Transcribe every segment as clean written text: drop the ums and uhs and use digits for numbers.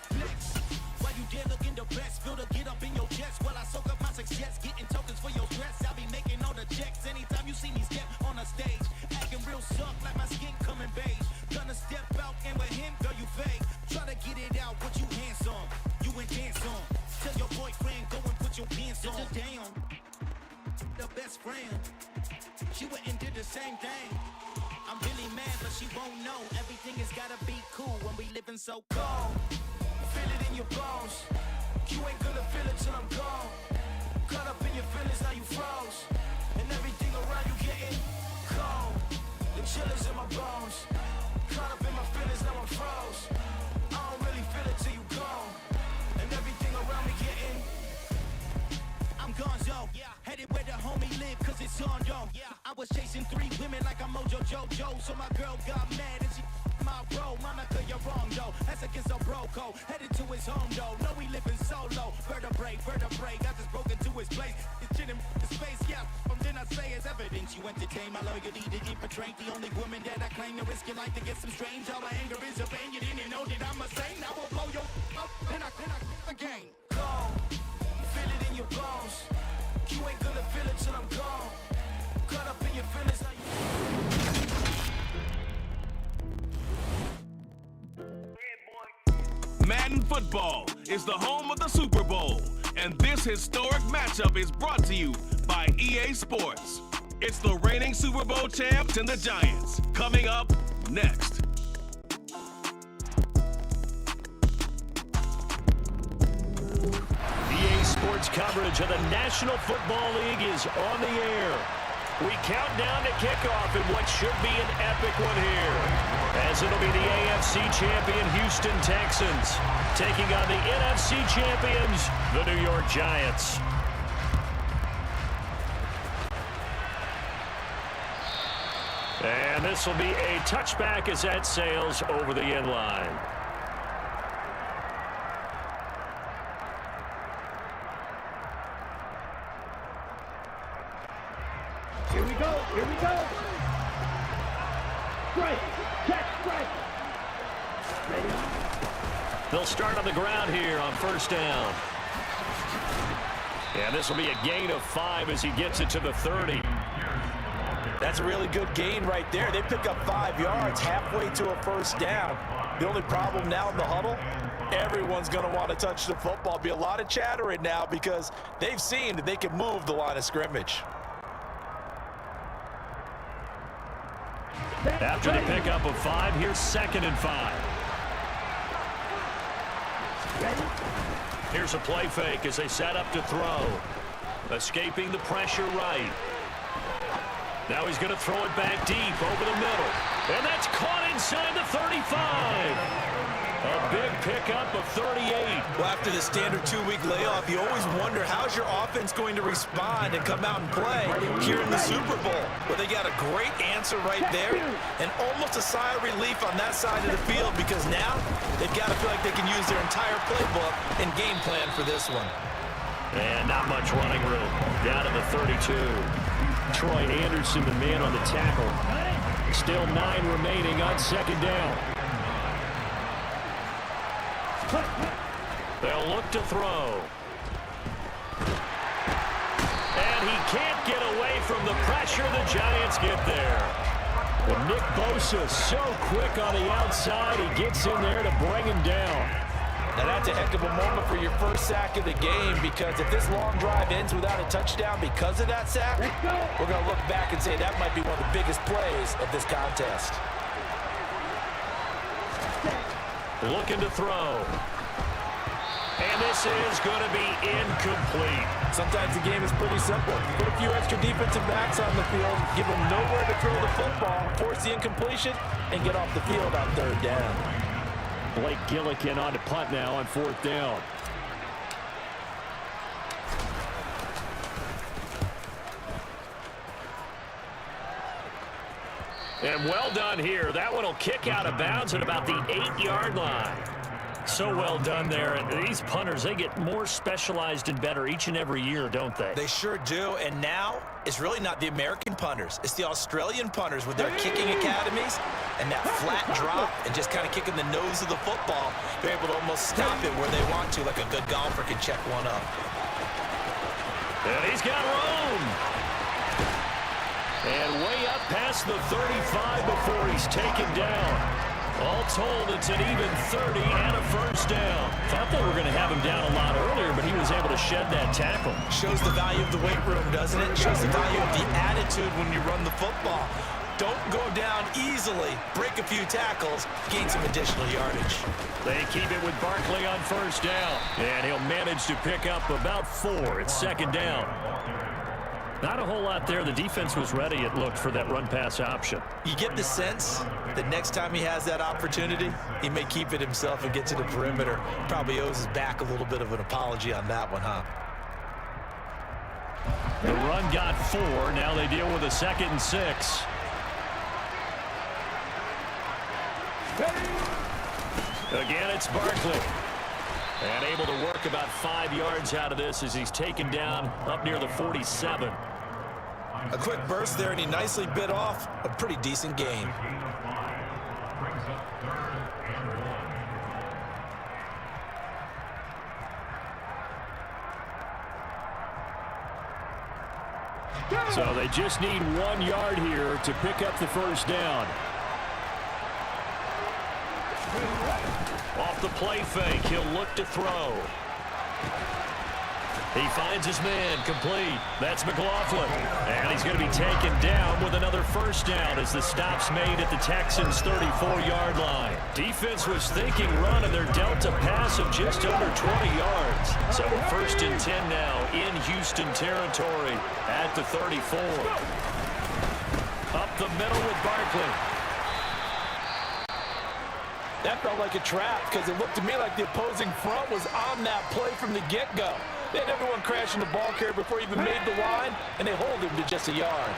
flex. While you there looking the best, feel to get up in your chest. While I soak up my success, getting tokens for your stress. I'll be making all the checks anytime you see me step on a stage. Acting real soft like my skin coming beige. Gonna step out and with him, girl, you fake. Try to get it out, but you handsome. You ain't dance on. Tell your boyfriend, go and put your pants on. Down. The best friend. She went and did the same thing. I'm really mad, but she won't know. Everything has gotta be cool when we living so cold. Feel it in your bones. You ain't gonna feel it till I'm gone. Caught up in your feelings, now you froze. And everything around you getting cold. The chillers in my bones. Caught up in my feelings, now I'm froze. I don't really feel it till you gone. And everything around me getting I'm gonzo, headed where the homie live, cause it's on, yo. I was chasing 3 women like I'm Mojo Jojo, so my girl got mad and she my bro. Mama, cause you're wrong, yo. That's against a bro code. Headed to his home, yo. No, we living solo. Vertebrae. Got just broken to his place. It's chilling the space, yeah. From then I say it's evidence you entertain my loyalty to infiltrate. The only woman that I claim to risk your life to get some strange. All my anger is a pain. You didn't know that I'm a saint. I will blow your up, then I again. Go. Feel it in your bones. You ain't gonna feel it till I'm gone. Caught up in your feelings like Madden Football is the home of the Super Bowl, and this historic matchup is brought to you by EA Sports. It's the reigning Super Bowl champs and the Giants. Coming up next. EA Sports coverage of the National Football League is on the air. We count down to kickoff in what should be an epic one here, as it'll be the AFC champion Houston Texans taking on the NFC champions, the New York Giants. And this will be a touchback as that sails over the end line. Here we go. Strike. Check, strike. Ready. They'll start on the ground here on first down. And this will be a gain of 5 as he gets it to the 30. That's a really good gain right there. They pick up 5 yards halfway to a first down. The only problem now in the huddle, everyone's going to want to touch the football. Be a lot of chatter right now because they've seen that they can move the line of scrimmage. After the pickup of 5, here's 2nd and 5. Here's a play fake as they set up to throw. Escaping the pressure right. Now he's going to throw it back deep over the middle. And that's caught inside the 35. A big pickup of 38. Well, after the standard 2-week layoff, you always wonder how's your offense going to respond and come out and play here in the Super Bowl. Well, they got a great answer right there and almost a sigh of relief on that side of the field because now they've got to feel like they can use their entire playbook and game plan for this one. And not much running room. Down to the 32. Troy Anderson, the man on the tackle. Still 9 remaining on 2nd down. They'll look to throw. And he can't get away from the pressure. The Giants get there. Well, Nick Bosa so quick on the outside. He gets in there to bring him down. Now that's a heck of a moment for your first sack of the game because if this long drive ends without a touchdown because of that sack, we're going to look back and say that might be one of the biggest plays of this contest. Looking to throw. And this is going to be incomplete. Sometimes the game is pretty simple. Put a few extra defensive backs on the field, give them nowhere to throw the football, force the incompletion, and get off the field on 3rd down. Blake Gillikin on to punt now on 4th down. And well done here. That one will kick out of bounds at about the 8-yard line. So well done there. And these punters, they get more specialized and better each and every year, don't they? They sure do. And now it's really not the American punters. It's the Australian punters with their kicking academies and that flat drop and just kind of kicking the nose of the football, they're able to almost stop it where they want to, like a good golfer can check one up. And he's got room. And way up past the 35 before he's taken down. All told, it's an even 30 and a first down. Thought they were going to have him down a lot earlier, but he was able to shed that tackle. Shows the value of the weight room, doesn't it? Shows the value of the attitude when you run the football. Don't go down easily. Break a few tackles. Gain some additional yardage. They keep it with Barkley on first down. And he'll manage to pick up about 4. It's second down. Not a whole lot there. The defense was ready, it looked, for that run-pass option. You get the sense that next time he has that opportunity, he may keep it himself and get to the perimeter. Probably owes his back a little bit of an apology on that one, huh? The run got 4. Now they deal with a 2nd and 6. Again, it's Barkley. And able to work about 5 yards out of this as he's taken down up near the 47. A quick burst there, and he nicely bit off a pretty decent gain. So they just need 1 yard here to pick up the first down. Off the play fake, he'll look to throw. He finds his man, complete. That's McLaughlin. And he's going to be taken down with another first down as the stop's made at the Texans' 34-yard line. Defense was thinking run, and they're dealt a pass of just under 20 yards. So 1st and 10 now in Houston territory at the 34. Up the middle with Barkley. That felt like a trap because it looked to me like the opposing front was on that play from the get-go. They had everyone crashing the ball carrier before he even made the line, and they hold him to just a yard.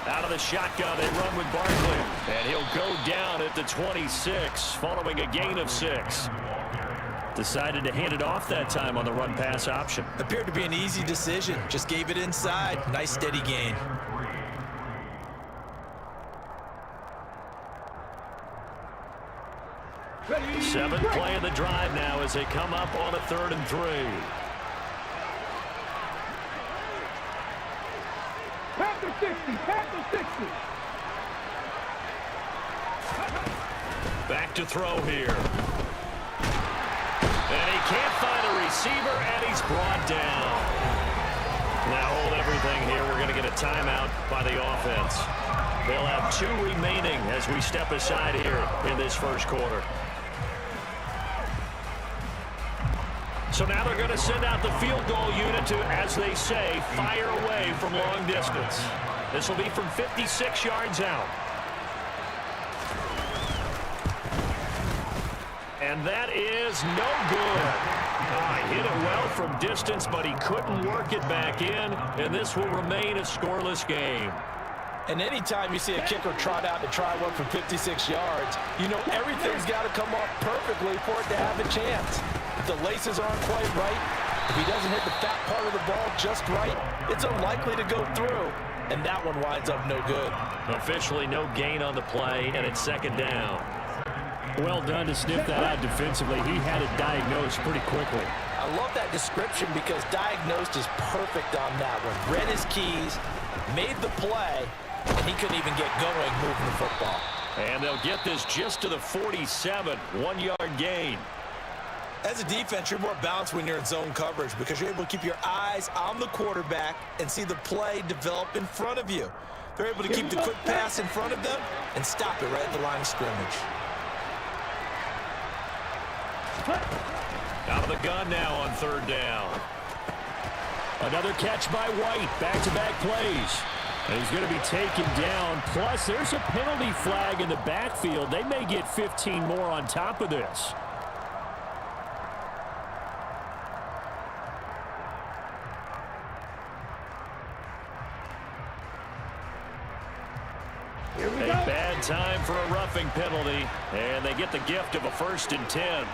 Out of the shotgun, they run with Barkley. And he'll go down at the 26, following a gain of 6. Decided to hand it off that time on the run-pass option. Appeared to be an easy decision. Just gave it inside. Nice, steady gain. Seventh play of the drive now as they come up on a 3rd and 3. Panther 60, Panther 60. Back to throw here. And he can't find a receiver, and he's brought down. Now hold everything here. We're going to get a timeout by the offense. They'll have 2 remaining as we step aside here in this first quarter. So now they're going to send out the field goal unit to, as they say, fire away from long distance. This will be from 56 yards out. And that is no good. Hit it well from distance, but he couldn't work it back in, and this will remain a scoreless game. And anytime you see a kicker trot out to try one from 56 yards, you know everything's got to come off perfectly for it to have a chance. If the laces aren't quite right, if he doesn't hit the fat part of the ball just right, it's unlikely to go through. And that one winds up no good. Officially no gain on the play, and it's 2nd down. Well done to sniff that out defensively. He had it diagnosed pretty quickly. I love that description because diagnosed is perfect on that one. Read his keys, made the play, and he couldn't even get going moving the football. And they'll get this just to the 47, 1-yard gain. As a defense, you're more balanced when you're in zone coverage because you're able to keep your eyes on the quarterback and see the play develop in front of you. They're able to keep the quick pass in front of them and stop it right at the line of scrimmage. Out of the gun now on 3rd down. Another catch by White. Back-to-back plays. And he's going to be taken down. Plus, there's a penalty flag in the backfield. They may get 15 more on top of this. A bad time for a roughing penalty, and they get the gift of a 1st and 10.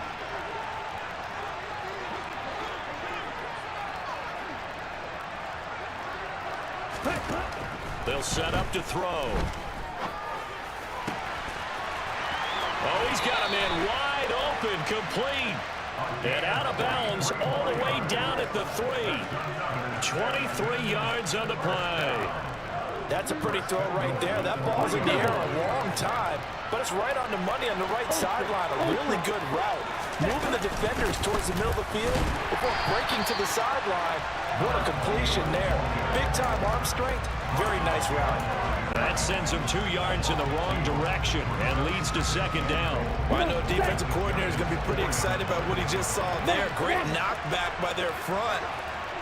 They'll set up to throw. Oh, he's got a man wide open, complete. And out of bounds all the way down at the 3. 23 yards on the play. That's a pretty throw right there. That ball's in the air a long time, but it's right on the money on the right sideline. A really good route. Moving the defenders towards the middle of the field before breaking to the sideline. What a completion there. Big-time arm strength. Very nice route. That sends him 2 yards in the wrong direction and leads to second down. Well, I know defensive coordinator is going to be pretty excited about what he just saw there. Great knockback by their front.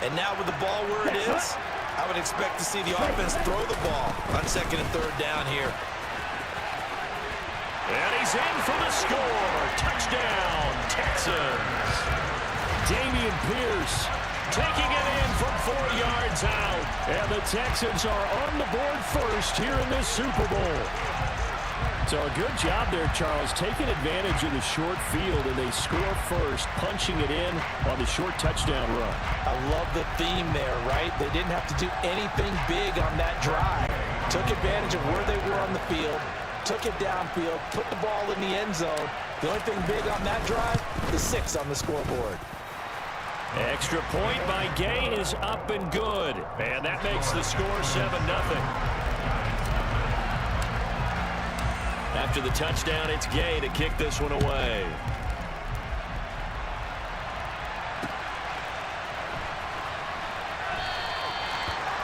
And now with the ball where it is, I would expect to see the offense throw the ball on 2nd and 3rd down here. And he's in for the score. Touchdown, Texans. Dameon Pierce taking it in from 4 yards out. And the Texans are on the board first here in this Super Bowl. So a good job there, Charles, taking advantage of the short field, and they score first, punching it in on the short touchdown run. I love the theme there, right? They didn't have to do anything big on that drive. Took advantage of where they were on the field, took it downfield, put the ball in the end zone. The only thing big on that drive, the 6 on the scoreboard. Extra point by Gay is up and good. And that makes the score 7-0. After the touchdown, it's Gay to kick this one away.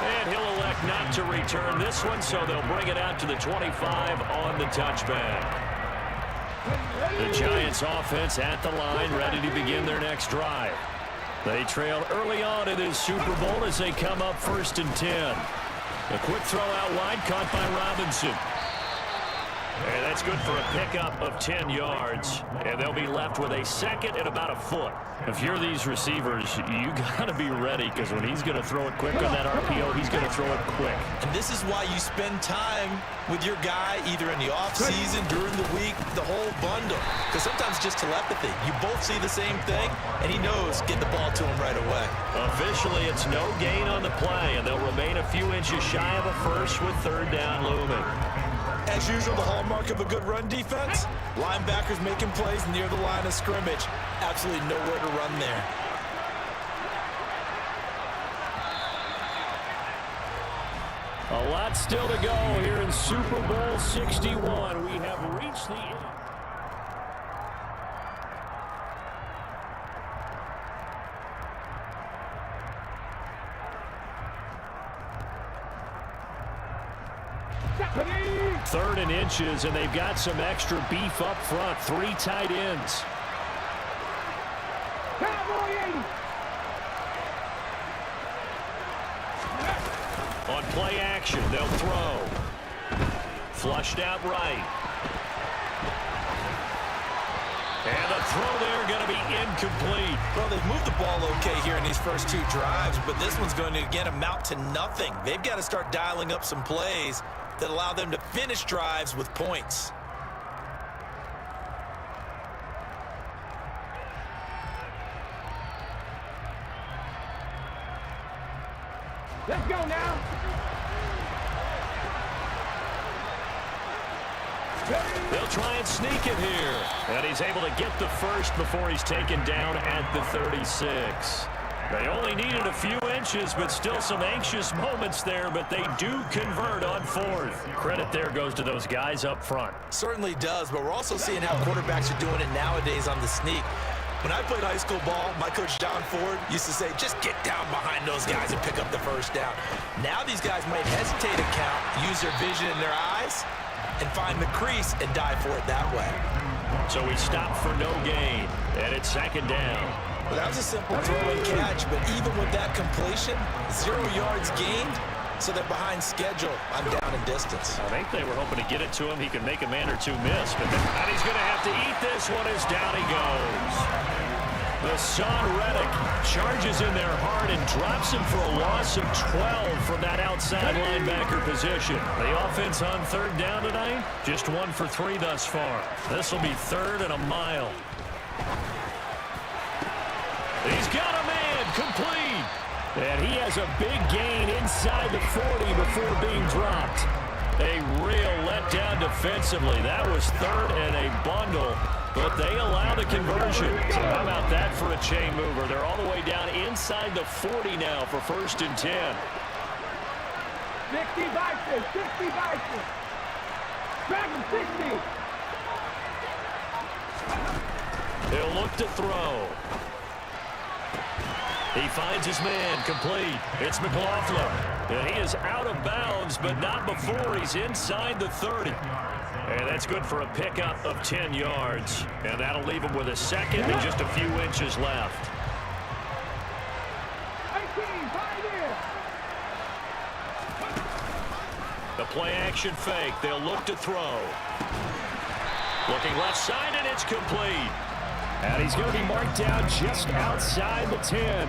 And he'll elect not to return this one, so they'll bring it out to the 25 on the touchback. The Giants offense at the line, ready to begin their next drive. They trailed early on in this Super Bowl as they come up 1st and 10. A quick throw out wide, caught by Robinson. And that's good for a pickup of 10 yards. And they'll be left with a 2nd and about a foot. If you're these receivers, you got to be ready, because when he's going to throw it quick on that RPO, he's going to throw it quick. And this is why you spend time with your guy either in the offseason, during the week, the whole bundle. Because sometimes just telepathy. You both see the same thing, and he knows get the ball to him right away. Officially, it's no gain on the play, and they'll remain a few inches shy of a first with 3rd down looming. As usual, the hallmark of a good run defense, linebackers making plays near the line of scrimmage. Absolutely nowhere to run there. A lot still to go here in Super Bowl 61. We have reached the end. Third and inches, and they've got some extra beef up front. 3 tight ends. On play action, they'll throw. Flushed out right. And the throw there going to be incomplete. Well, they've moved the ball okay here in these first 2 drives, but this one's going to, again, amount to nothing. They've got to start dialing up some plays that allow them to finish drives with points. Let's go now. They'll try and sneak it here. And he's able to get the first before he's taken down at the 36. They only needed a few inches, but still some anxious moments there, but they do convert on 4th. Credit there goes to those guys up front. Certainly does, but we're also seeing how quarterbacks are doing it nowadays on the sneak. When I played high school ball, my coach John Ford used to say, just get down behind those guys and pick up the first down. Now these guys might hesitate and count, use their vision in their eyes, and find the crease and dive for it that way. So he stopped for no gain, and it's 2nd down. Well, that was a simple throw and catch, but even with that completion, 0 yards gained, so they're behind schedule on down and distance. I think they were hoping to get it to him. He could make a man or 2 miss, but and he's going to have to eat this one as down he goes. The Son Reddick charges in there hard and drops him for a loss of 12 from that outside linebacker position. The offense on 3rd down tonight, just 1 for 3 thus far. This will be 3rd and a mile. He's got a man, complete. And he has a big gain inside the 40 before being dropped. A real letdown defensively. That was third and a bundle, but they allow the conversion. So how about that for a chain mover? They're all the way down inside the 40 now for 1st and 10. 60 Vikings, 60 Vikings. Drag him 60. He'll look to throw. He finds his man, complete. It's McLaughlin. And he is out of bounds, but not before he's inside the 30. And that's good for a pickup of 10 yards. And that'll leave him with a second and just a few inches left. 18, pioneer. The play action fake. They'll look to throw. Looking left side, and it's complete. And he's going to be marked down just outside the 10.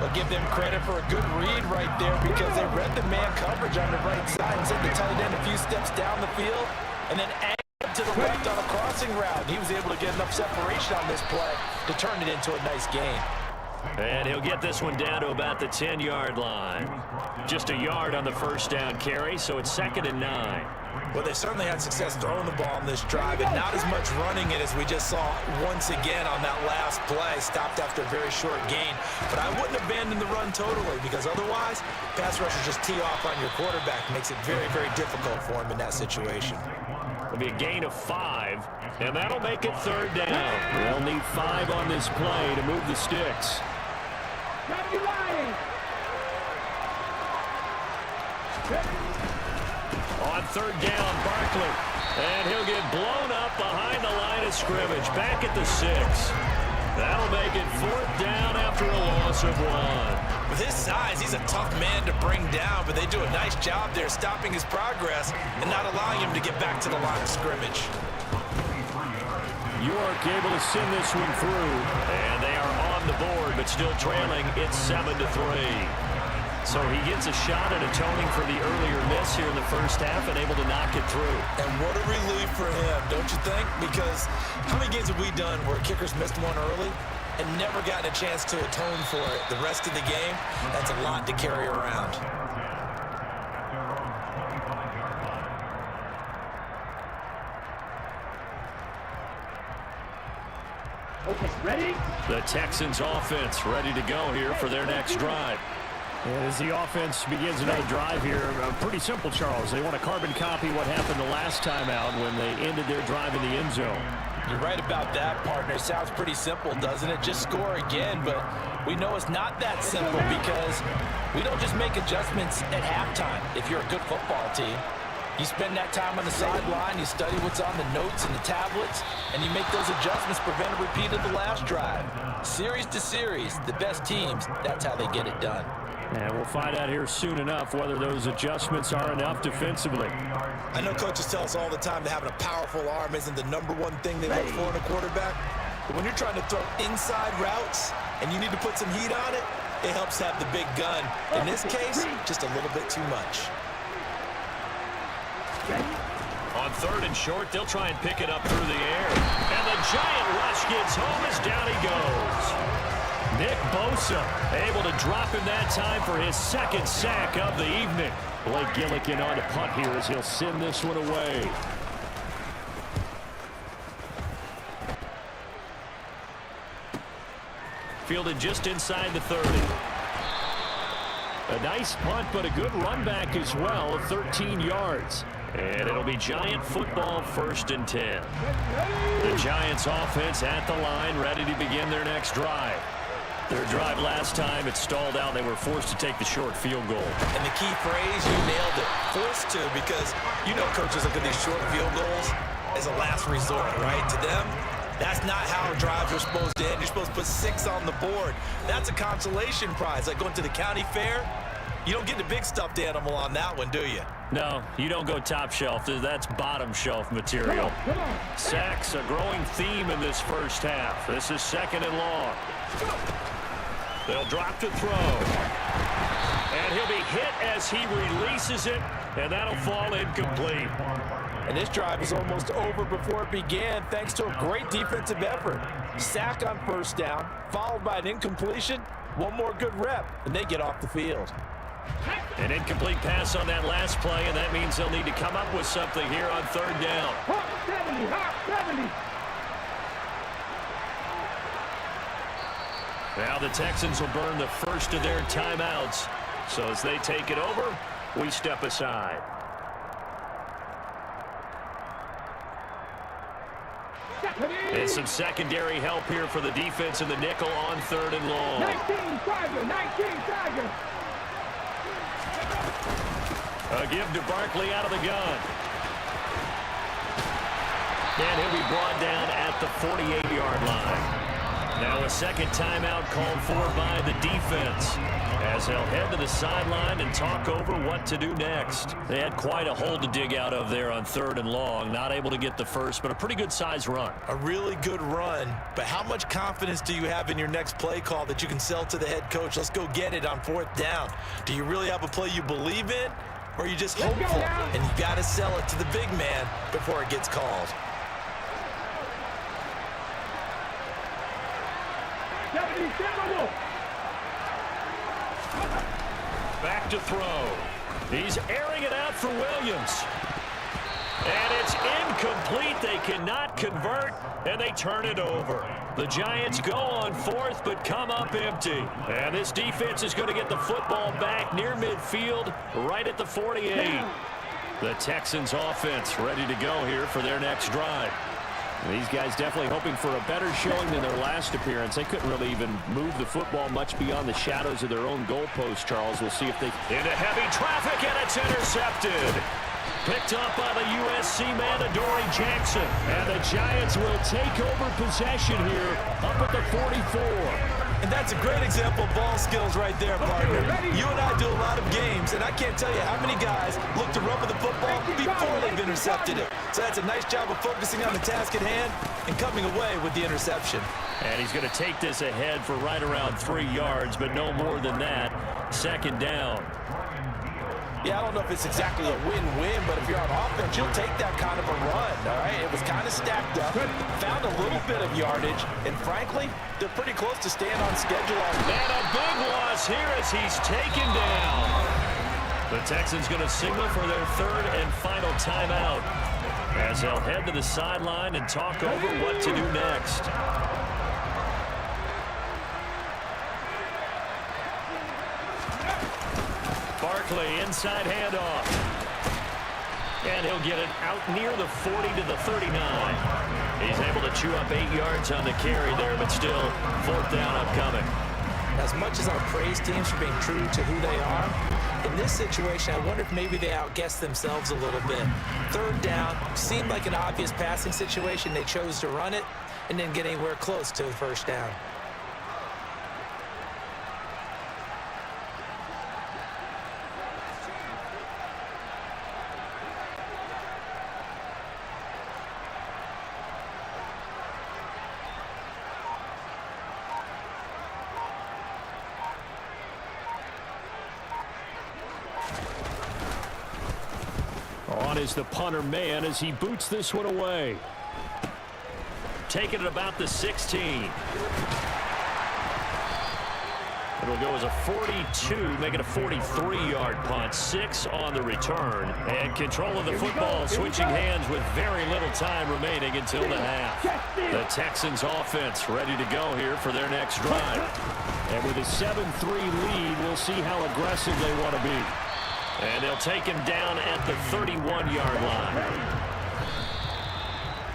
We'll give them credit for a good read right there because they read the man coverage on the right side and sent the tight end a few steps down the field and then angled to the left on a crossing route. He was able to get enough separation on this play to turn it into a nice gain. And he'll get this one down to about the 10-yard line. Just a yard on the first down carry, so it's 2nd and 9. Well, they certainly had success throwing the ball on this drive, and not as much running it as we just saw once again on that last play. Stopped after a very short gain. But I wouldn't abandon the run totally because otherwise, pass rushers just tee off on your quarterback. Makes it very, very difficult for him in that situation. It'll be a gain of 5, and that'll make it 3rd down. They'll need 5 on this play to move the sticks. On 3rd down, Barkley. And he'll get blown up behind the line of scrimmage. Back at the 6. That'll make it 4th down after a loss of 1. With his size, he's a tough man to bring down, but they do a nice job there stopping his progress and not allowing him to get back to the line of scrimmage. York able to send this one through. And they are on the board, but still trailing. It's 7-3. So he gets a shot at atoning for the earlier miss here in the first half and able to knock it through. And what a relief for him, don't you think? Because how many games have we done where kickers missed one early and never gotten a chance to atone for it the rest of the game? That's a lot to carry around. Okay, ready? The Texans offense ready to go here for their next drive. As the offense begins another drive here, pretty simple, Charles. They want to carbon copy what happened the last time out when they ended their drive in the end zone. You're right about that, partner. Sounds pretty simple, doesn't it? Just score again, but we know it's not that simple because we don't just make adjustments at halftime if you're a good football team. You spend that time on the sideline, you study what's on the notes and the tablets, and you make those adjustments, prevent a repeat of the last drive. Series to series, the best teams, that's how they get it done. And we'll find out here soon enough whether those adjustments are enough defensively. I know coaches tell us all the time that having a powerful arm isn't the #1 thing they look for in a quarterback. But when you're trying to throw inside routes and you need to put some heat on it, it helps have the big gun. In this case, just a little bit too much. On 3rd and short, they'll try and pick it up through the air. And the giant rush gets home as down he goes. Nick Bosa able to drop him that time for his 2nd sack of the evening. Blake Gillikin on to punt here as he'll send this one away. Fielded just inside the 30. A nice punt, but a good run back as well of 13 yards. And it'll be Giant football 1st and 10. The Giants offense at the line, ready to begin their next drive. Their drive last time, it stalled out. They were forced to take the short field goal. And the key phrase, you nailed it. Forced to, because you know coaches look at these short field goals as a last resort, right? To them, that's not how drives are supposed to end. You're supposed to put 6 on the board. That's a consolation prize. Like going to the county fair, you don't get the big stuffed animal on that one, do you? No, you don't go top shelf. That's bottom shelf material. Sacks, a growing theme in this first half. This is 2nd and long. They'll drop to throw. And he'll be hit as he releases it, and that'll fall incomplete. And this drive is almost over before it began thanks to a great defensive effort. Sack on 1st down, followed by an incompletion, One more good rep, and they get off the field. An incomplete pass on that last play, and that means they'll need to come up with something here on third down. 70, 70. Now the Texans will burn the first of their timeouts. So as they take it over, we step aside. And some secondary help here for the defense in the nickel on third and long. 19 Tiger. A give to Barkley out of the gun. And he'll be brought down at the 48-yard line. Now a second timeout called for by the defense, as they'll head to the sideline and talk over what to do next. They had quite a hole to dig out of there on third and long. Not able to get the first, but a pretty good size run. A really good run, but how much confidence do you have in your next play call that you can sell to the head coach? Let's go get it on fourth down. Do you really have a play you believe in, or are you just hopeful? And you got to sell it to the big man before it gets called. Back to throw. He's airing it out for Williams. And it's incomplete. They cannot convert, and they turn it over. The Giants go on fourth, but come up empty. And this defense is going to get the football back near midfield, right at the 48. The Texans offense ready to go here for their next drive. These guys definitely hoping for a better showing than their last appearance. They couldn't really even move the football much beyond the shadows of their own goalpost, Charles. We'll see if they... Into heavy traffic, and it's intercepted. Picked up by the USC man, Adoree Jackson. And the Giants will take over possession here up at the 44. And that's a great example of ball skills right there, partner. You and I do a lot of games, and I can't tell you how many guys look to run with the football before they've intercepted it. So that's a nice job of focusing on the task at hand and coming away with the interception. And he's going to take this ahead for right around 3 yards, but no more than that. Second down. Yeah, I don't know if it's exactly a win-win, but if you're on offense, you'll take that kind of a run, all right? It was kind of stacked up, found a little bit of yardage, and frankly, they're pretty close to staying on schedule. And a big loss here as he's taken down. The Texans going to signal for their third and final timeout as they'll head to the sideline and talk over what to do next. Barkley, inside handoff. And he'll get it out near the 40 to the 39. He's able to chew up 8 yards on the carry there, but still, fourth down upcoming. As much as I praise teams for being true to who they are, in this situation, I wonder if maybe they outguessed themselves a little bit. Third down seemed like an obvious passing situation. They chose to run it and didn't get anywhere close to the first down. On is the punter man as he boots this one away. Taking it about the 16. It'll go as a 42, make it a 43-yard punt. 6 on the return. And control of the football switching hands with very little time remaining until the half. The Texans offense ready to go here for their next drive. And with a 7-3 lead, we'll see how aggressive they want to be. And they'll take him down at the 31-yard line.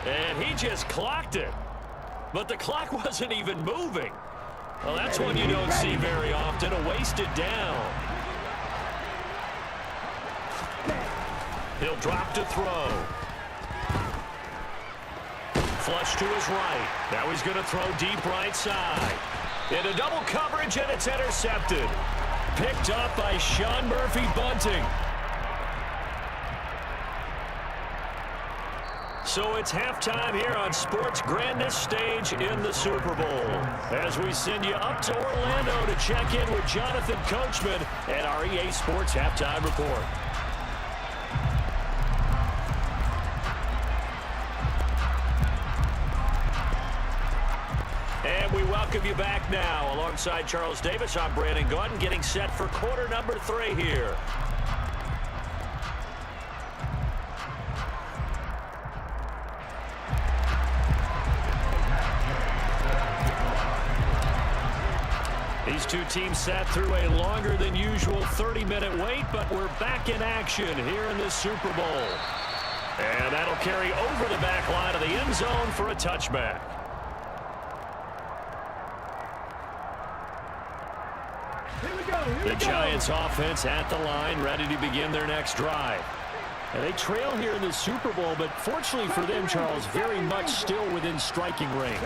And he just clocked it. But the clock wasn't even moving. Well, that's one you don't see very often, a wasted down. He'll drop to throw. Flush to his right. Now he's going to throw deep right side. Into double coverage, and it's intercepted. Picked up by Sean Murphy-Bunting. So it's halftime here on sports' grandest stage in the Super Bowl. As we send you up to Orlando to check in with Jonathan Coachman at our EA Sports Halftime Report. And we welcome welcome you back now. Alongside Charles Davis, I'm Brandon Gaudin, getting set for quarter number 3 here. These two teams sat through a longer than usual 30-minute wait, but we're back in action here in this Super Bowl. And that'll carry over the back line of the end zone for a touchback. The Giants offense at the line, ready to begin their next drive. And they trail here in the Super Bowl, but fortunately for them, Charles, very much still within striking range.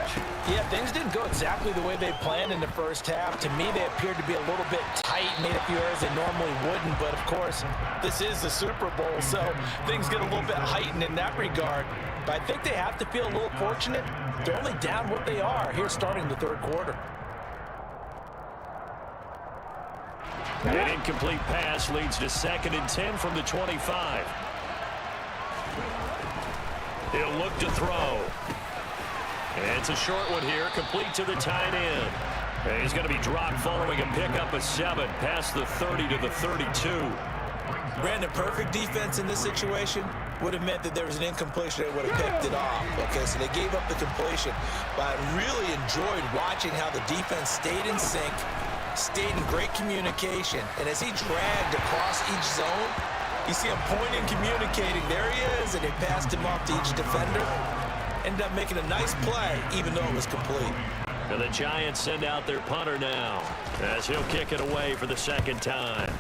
Yeah, things didn't go exactly the way they planned in the first half. To me, they appeared to be a little bit tight, made a few errors they normally wouldn't. But, of course, this is the Super Bowl, so things get a little bit heightened in that regard. But I think they have to feel a little fortunate. They're only down what they are here starting the third quarter. An incomplete pass leads to 2nd and 10 from the 25. He'll look to throw. And it's a short one here, complete to the tight end. And he's going to be dropped following a pickup of 7 past the 30 to the 32. Brandon, perfect defense in this situation would have meant that there was an incompletion. They would have picked it off. Okay, so they gave up the completion. But I really enjoyed watching how the defense stayed in sync, stayed in great communication. And as he dragged across each zone, you see him pointing, communicating. There he is, and they passed him off to each defender. Ended up making a nice play, even though it was complete. And the Giants send out their punter now, as he'll kick it away for the 2nd time.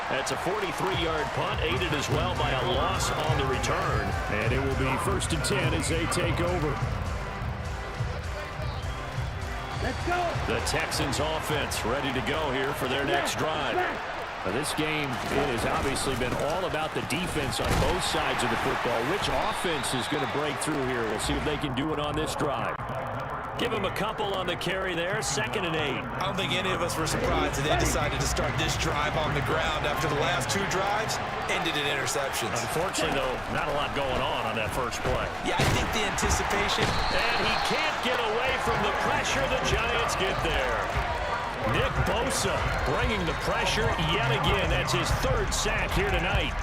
That's a 43-yard punt, aided as well by a loss on the return. And it will be 1st and 10 as they take over. Let's go. The Texans offense ready to go here for their next drive. Now this game, it has obviously been all about the defense on both sides of the football. Which offense is going to break through here? We'll see if they can do it on this drive. Give him a couple on the carry there, 2nd and 8. I don't think any of us were surprised that they decided to start this drive on the ground after the last 2 drives ended in interceptions. Unfortunately, though, not a lot going on that first play. Yeah, I think the anticipation. And he can't get away from the pressure. The Giants get there. Nick Bosa bringing the pressure yet again. That's his 3rd sack here tonight.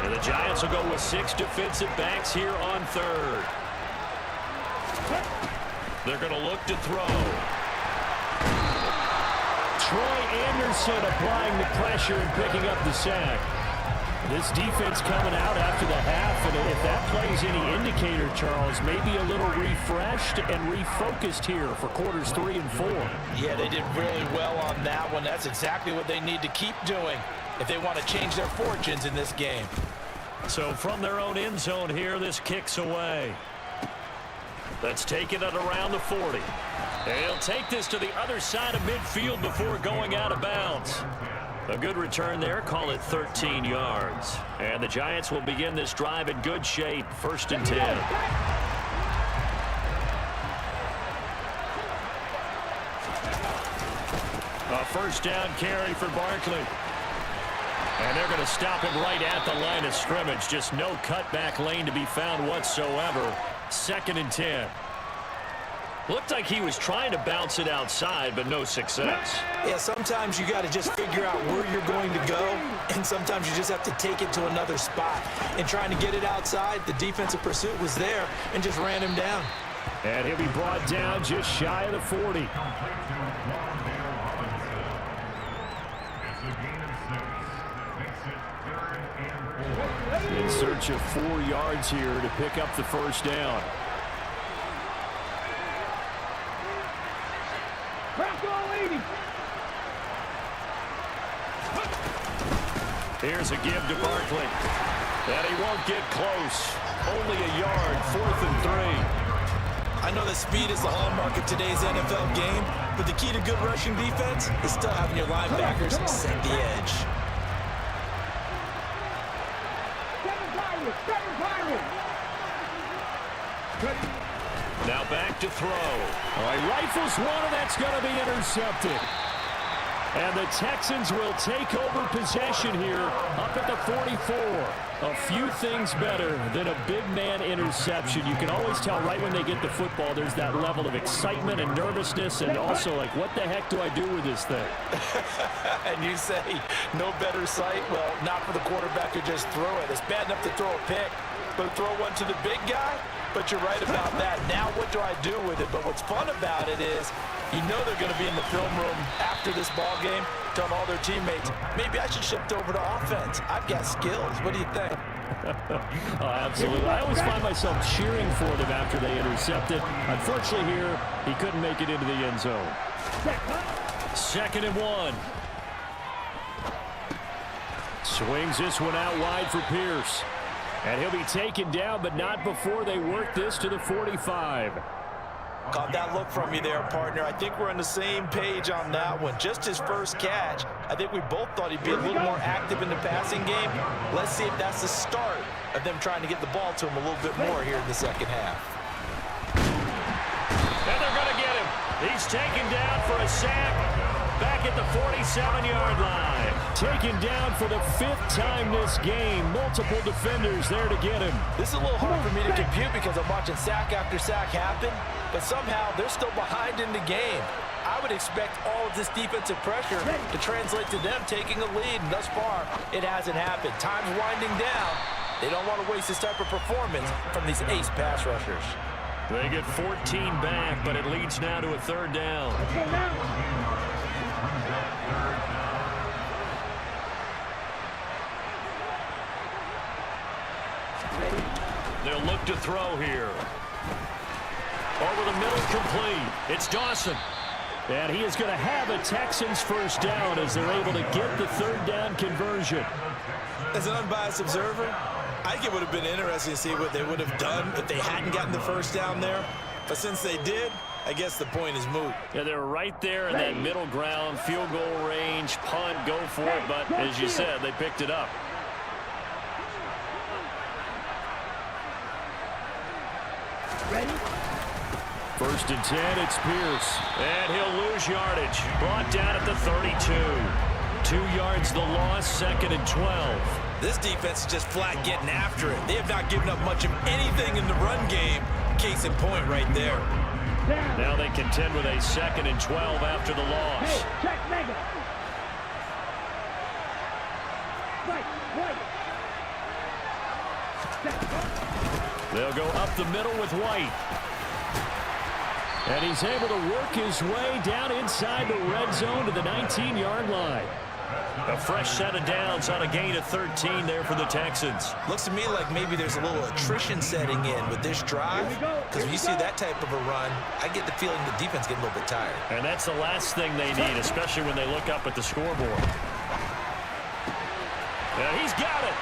And the Giants will go with 6 defensive backs here on 3rd. They're going to look to throw. Troy Anderson applying the pressure and picking up the sack. This defense coming out after the half, and if that plays any indicator, Charles, maybe a little refreshed and refocused here for quarters 3 and 4. Yeah, they did really well on that one. That's exactly what they need to keep doing if they want to change their fortunes in this game. So from their own end zone here, this kicks away. Let's take it at around the 40. And he'll take this to the other side of midfield before going out of bounds. A good return there, call it 13 yards. And the Giants will begin this drive in good shape, 1st and 10. A 1st down carry for Barkley. And they're going to stop him right at the line of scrimmage. Just no cutback lane to be found whatsoever. 2nd and 10. Looked like he was trying to bounce it outside, but no success. Yeah, sometimes you got to just figure out where you're going to go, and sometimes you just have to take it to another spot. And trying to get it outside, the defensive pursuit was there and just ran him down. And he'll be brought down just shy of the 40. In search of 4 yards here to pick up the 1st down. Here's a give to Barkley. And he won't get close. Only a yard, 4th and 3. I know that speed is the hallmark of today's NFL game, but the key to good rushing defense is still having your linebackers set the edge. Now back to throw. All right, rifles one, and that's going to be intercepted. And the Texans will take over possession here up at the 44. A few things better than a big man interception. You can always tell right when they get the football, there's that level of excitement and nervousness, and also like, what the heck do I do with this thing? And you say, no better sight? Well, not for the quarterback to just throw it. It's bad enough to throw a pick, but throw one to the big guy? But you're right about that. Now what do I do with it? But what's fun about it is you know they're going to be in the film room after this ball game telling all their teammates, maybe I should shift over to offense. I've got skills. What do you think? Oh, absolutely. I always find myself cheering for them after they intercept it. Unfortunately here, he couldn't make it into the end zone. 2nd and 1. Swings this one out wide for Pierce. And he'll be taken down, but not before they work this to the 45. Caught that look from you there, partner. I think we're on the same page on that one. Just his first catch. I think we both thought he'd be a little more active in the passing game. Let's see if that's the start of them trying to get the ball to him a little bit more here in the second half. And they're going to get him. He's taken down for a sack back at the 47-yard line. Taken down for the 5th time this game. Multiple defenders there to get him. This is a little hard for me to compute because I'm watching sack after sack happen, but somehow they're still behind in the game. I would expect all of this defensive pressure to translate to them taking a lead, and thus far, it hasn't happened. Time's winding down. They don't want to waste this type of performance from these ace pass rushers. They get 14 back, but it leads now to a 3rd down. They'll look to throw here. Over the middle, complete. It's Dawson. And he is going to have a Texans first down as they're able to get the 3rd down conversion. As an unbiased observer, I think it would have been interesting to see what they would have done if they hadn't gotten the first down there. But since they did, I guess the point is moot. Yeah, they're right there in that middle ground, field goal range, punt, go for it. But as you said, they picked it up. Ready? 1st and 10, it's Pierce. And he'll lose yardage. Brought down at the 32. 2 yards the loss, 2nd and 12. This defense is just flat getting after it. They have not given up much of anything in the run game. Case in point right there. Now they contend with a 2nd and 12 after the loss. Hey, check mega. Right. They'll go up the middle with White. And he's able to work his way down inside the red zone to the 19-yard line. A fresh set of downs on a gain of 13 there for the Texans. Looks to me like maybe there's a little attrition setting in with this drive. Because when you see that type of a run, I get the feeling the defense getting a little bit tired. And that's the last thing they need, especially when they look up at the scoreboard. And he's got it.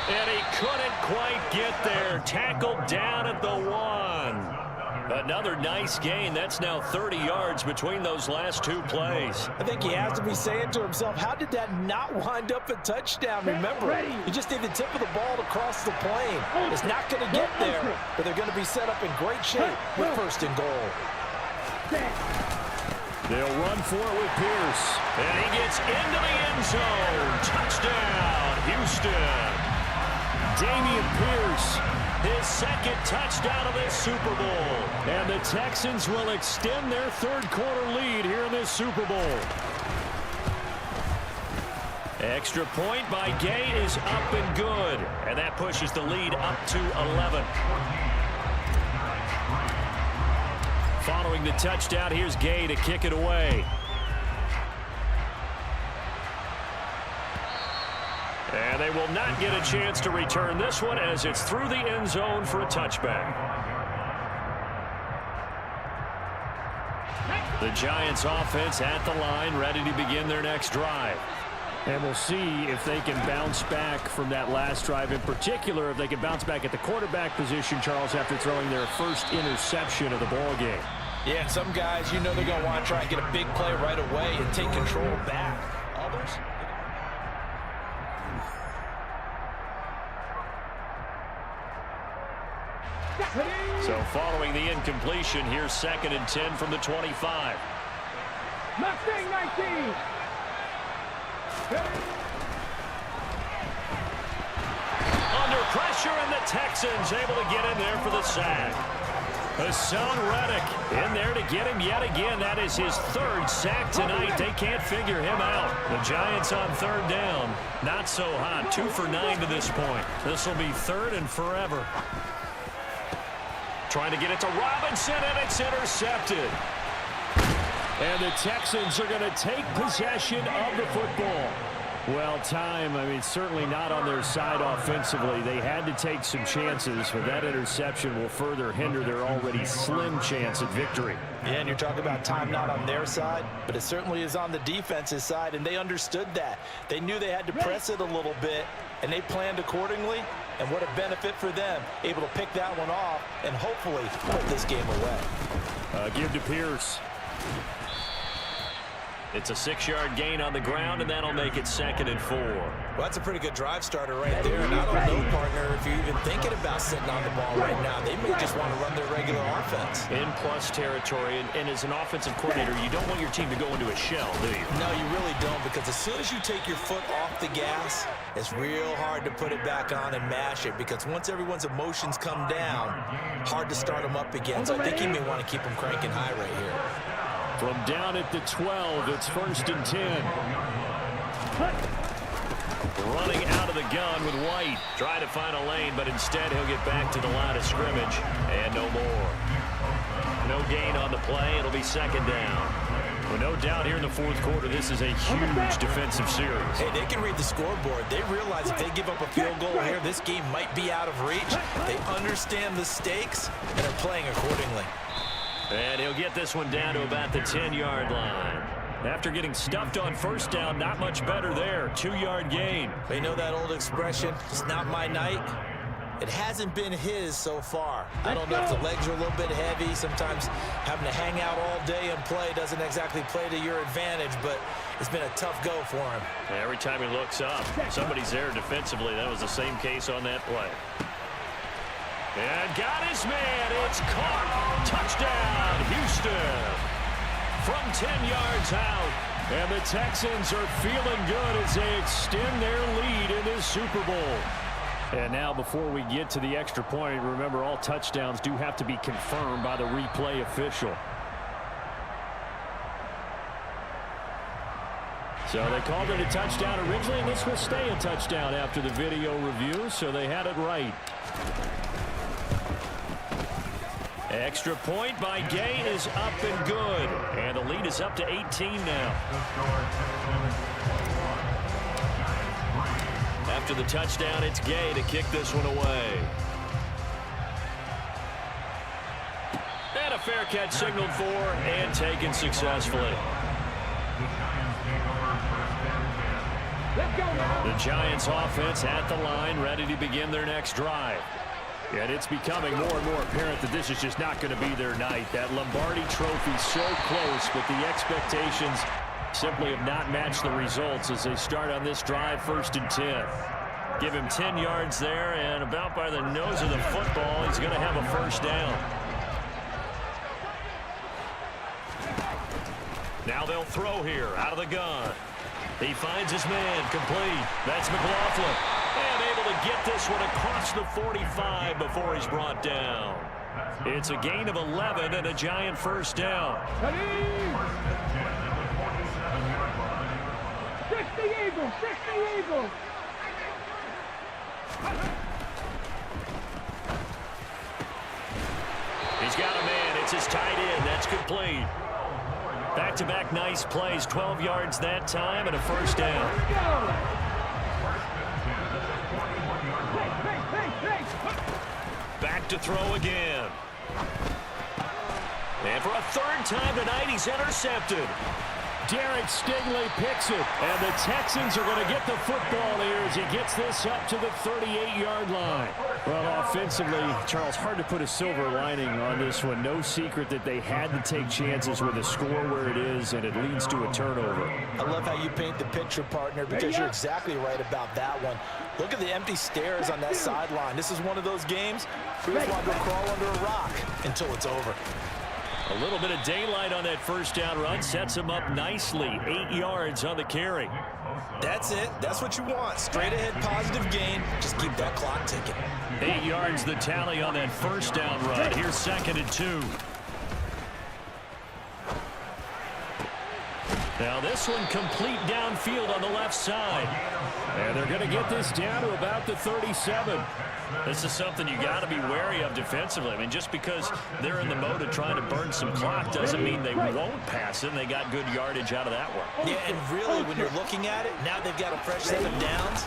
And he couldn't quite get there. Tackled down at the 1. Another nice gain. That's now 30 yards between those last 2 plays. I think he has to be saying to himself, how did that not wind up a touchdown? Remember, you just need the tip of the ball to cross the plane. It's not going to get there, but they're going to be set up in great shape with 1st and goal. They'll run for it with Pierce. And he gets into the end zone. Touchdown, Houston. Dameon Pierce, his 2nd touchdown of this Super Bowl. And the Texans will extend their 3rd quarter lead here in this Super Bowl. Extra point by Gay is up and good. And that pushes the lead up to 11. Following the touchdown, here's Gay to kick it away. And they will not get a chance to return this one as it's through the end zone for a touchback. The Giants offense at the line, ready to begin their next drive. And we'll see if they can bounce back from that last drive. In particular, if they can bounce back at the quarterback position, Charles, after throwing their first interception of the ball game. Yeah, some guys, you know they're going to want to try and get a big play right away and take control back. Others... So following the incompletion, here's 2nd and 10 from the 25. Mustang 19. Under pressure, and the Texans able to get in there for the sack. Hassan Reddick in there to get him yet again. That is his third sack tonight. They can't figure him out. The Giants on third down. Not so hot. 2 for 9 to this point. This will be third and forever. Trying to get it to Robinson, and it's intercepted. And the Texans are going to take possession of the football. Well, certainly not on their side offensively. They had to take some chances, but that interception will further hinder their already slim chance at victory. Yeah, and you're talking about time not on their side, but it certainly is on the defense's side, and they understood that. They knew they had to press it a little bit, and they planned accordingly, and what a benefit for them, able to pick that one off and hopefully put this game away. Give to Pierce. It's a 6-yard gain on the ground, and that'll make it 2nd and 4. Well, that's a pretty good drive starter right there. And I don't know, partner, if you're even thinking about sitting on the ball right now. They may just want to run their regular offense. In plus territory, and as an offensive coordinator, you don't want your team to go into a shell, do you? No, you really don't, because as soon as you take your foot off the gas, it's real hard to put it back on and mash it, because once everyone's emotions come down, hard to start them up again. So I think you may want to keep them cranking high right here. From down at the 12, it's 1st and 10. Running out of the gun with White. Trying to find a lane, but instead he'll get back to the line of scrimmage. And no more. No gain on the play. It'll be 2nd down. Well, no doubt here in the 4th quarter, this is a huge defensive series. Hey, they can read the scoreboard. They realize if they give up a field goal here, this game might be out of reach. They understand the stakes and are playing accordingly. And he'll get this one down to about the 10-yard line. After getting stuffed on 1st down, not much better there. 2-yard gain. They know that old expression, it's not my night. It hasn't been his so far. I don't know if the legs are a little bit heavy. Sometimes having to hang out all day and play doesn't exactly play to your advantage, but it's been a tough go for him. Every time he looks up, somebody's there defensively. That was the same case on that play. And got his man. It's caught. Touchdown, Houston. From 10 yards out. And the Texans are feeling good as they extend their lead in this Super Bowl. And now before we get to the extra point, remember all touchdowns do have to be confirmed by the replay official. So they called it a touchdown originally, and this will stay a touchdown after the video review, so they had it right. Extra point by Gay is up and good. And the lead is up to 18 now. After the touchdown, it's Gay to kick this one away. And a fair catch signaled for and taken successfully. The Giants offense at the line, ready to begin their next drive. And it's becoming more and more apparent that this is just not going to be their night. That Lombardi trophy so close, but the expectations simply have not matched the results as they start on this drive, 1st and 10. Give him 10 yards there, and about by the nose of the football, he's going to have a 1st down. Now they'll throw here, out of the gun. He finds his man, complete. That's McLaughlin. And able to get this one across the 45 before he's brought down. It's a gain of 11 and a Giant 1st down. 60 Eagles, 60 Eagles. He's got a man. It's his tight end. That's complete. Back-to-back nice plays. 12 yards that time and a 1st down. Back to throw again. And for a 3rd time tonight, he's intercepted. Derek Stingley picks it. And the Texans are going to get the football here as he gets this up to the 38-yard line. Well, offensively, Charles, hard to put a silver lining on this one. No secret that they had to take chances with a score where it is, and it leads to a turnover. I love how you paint the picture, partner, because you're exactly right about that one. Look at the empty stairs on that sideline. This is one of those games where you just want to go crawl under a rock until it's over. A little bit of daylight on that first down run sets him up nicely. 8 yards on the carry. That's it. That's what you want. Straight ahead positive gain. Just keep that clock ticking. 8 yards the tally on that first down run. Here's 2nd and 2. Now this one complete downfield on the left side. And they're going to get this down to about the 37. This is something you got to be wary of defensively. I mean, just because they're in the mode of trying to burn some clock doesn't mean they won't pass it. And they got good yardage out of that one. Yeah, and really, when you're looking at it, now they've got a fresh 7 downs.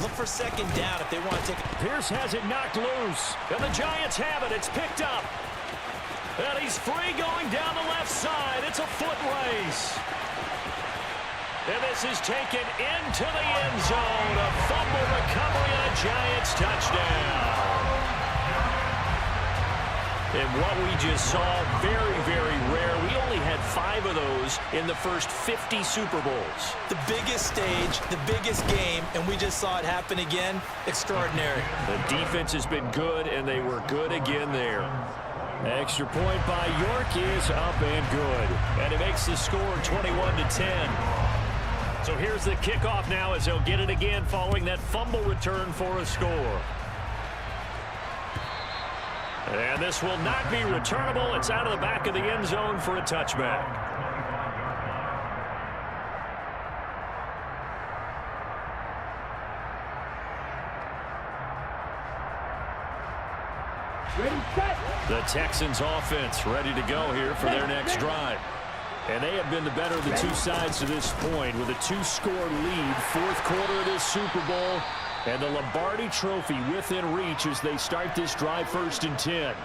Look for 2nd down if they want to take it. Pierce has it knocked loose. And the Giants have it. It's picked up. And he's free going down the left side. It's a foot race. And this is taken into the end zone. A fumble recovery and a Giants touchdown. And what we just saw, very, very rare. We only had 5 of those in the first 50 Super Bowls. The biggest stage, the biggest game, and we just saw it happen again. Extraordinary. The defense has been good, and they were good again there. Extra point by York is up and good. And it makes the score 21-10. So here's the kickoff now as they'll get it again following that fumble return for a score. And this will not be returnable. It's out of the back of the end zone for a touchback. Ready, set. The Texans offense ready to go here for their next drive. And they have been the better of the two sides to this point with a 2-score lead, 4th quarter of this Super Bowl, and the Lombardi Trophy within reach as they start this drive 1st and 10.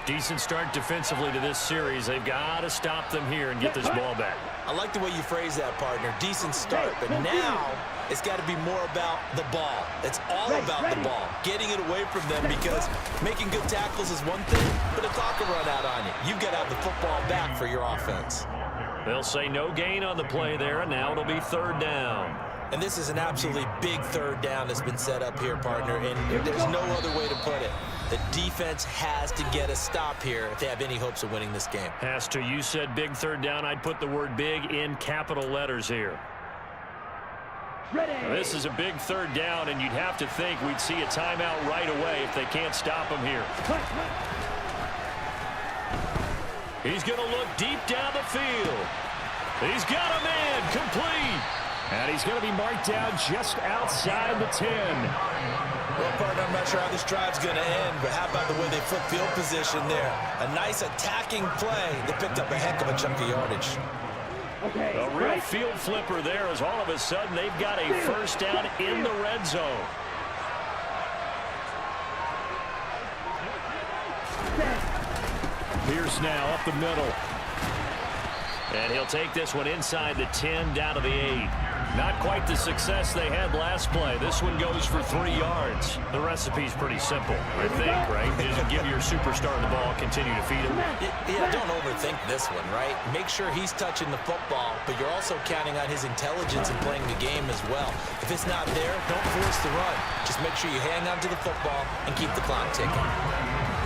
Decent start defensively to this series. They've got to stop them here and get this ball back. I like the way you phrase that, partner. Decent start, but now it's got to be more about the ball. It's all about the ball, getting it away from them, because making good tackles is one thing, but the clock will run out on you. You've got to have the football back for your offense. They'll say no gain on the play there, and now it'll be 3rd down. And this is an absolutely big 3rd down that's been set up here, partner, and there's no other way to put it. The defense has to get a stop here if they have any hopes of winning this game. Has to. You said big 3rd down. I'd put the word big in capital letters here. Ready. This is a big 3rd down, and you'd have to think we'd see a timeout right away if they can't stop him here. He's going to look deep down the field. He's got him in, complete. And he's going to be marked down just outside the 10. Well, partner, I'm not sure how this drive's going to end, but how about the way they flip field position there? A nice attacking play. They picked up a heck of a chunk of yardage. Okay. A real field flipper there as all of a sudden they've got a 1st down in the red zone. Pierce now up the middle. And he'll take this one inside the 10 down to the 8. Not quite the success they had last play. This one goes for 3 yards. The recipe's pretty simple, I think, right? Just give your superstar the ball, continue to feed him. Yeah, don't overthink this one, right? Make sure he's touching the football, but you're also counting on his intelligence in playing the game as well. If it's not there, don't force the run. Just make sure you hang on to the football and keep the clock ticking.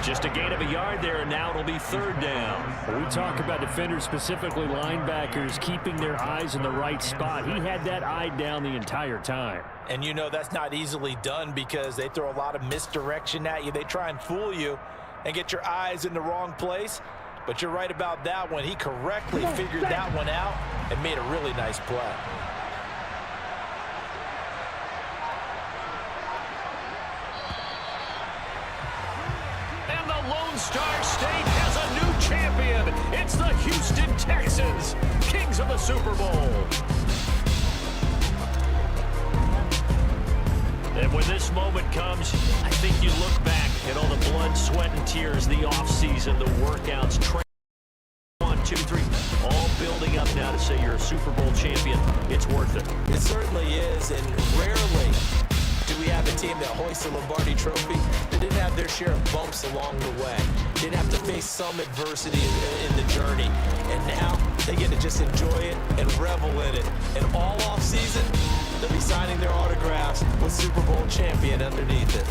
Just a gain of a yard there, and now it'll be 3rd down. We talk about defenders, specifically linebackers, keeping their eyes in the right spot. He had that eye down the entire time. And you know that's not easily done because they throw a lot of misdirection at you. They try and fool you and get your eyes in the wrong place. But you're right about that one. He correctly figured that one out and made a really nice play. Lone Star State has a new champion. It's the Houston Texans, kings of the Super Bowl. And when this moment comes, I think you look back at all the blood, sweat, and tears, the offseason, the workouts, training, 1, 2, 3, all building up now to say you're a Super Bowl champion. It's worth it. It certainly is, and rarely do we have a team that hoists a Lombardi Trophy that didn't have their share of bumps along the way, didn't have to face some adversity in the journey, and now they get to just enjoy it and revel in it. And all offseason, they'll be signing their autographs with Super Bowl champion underneath it.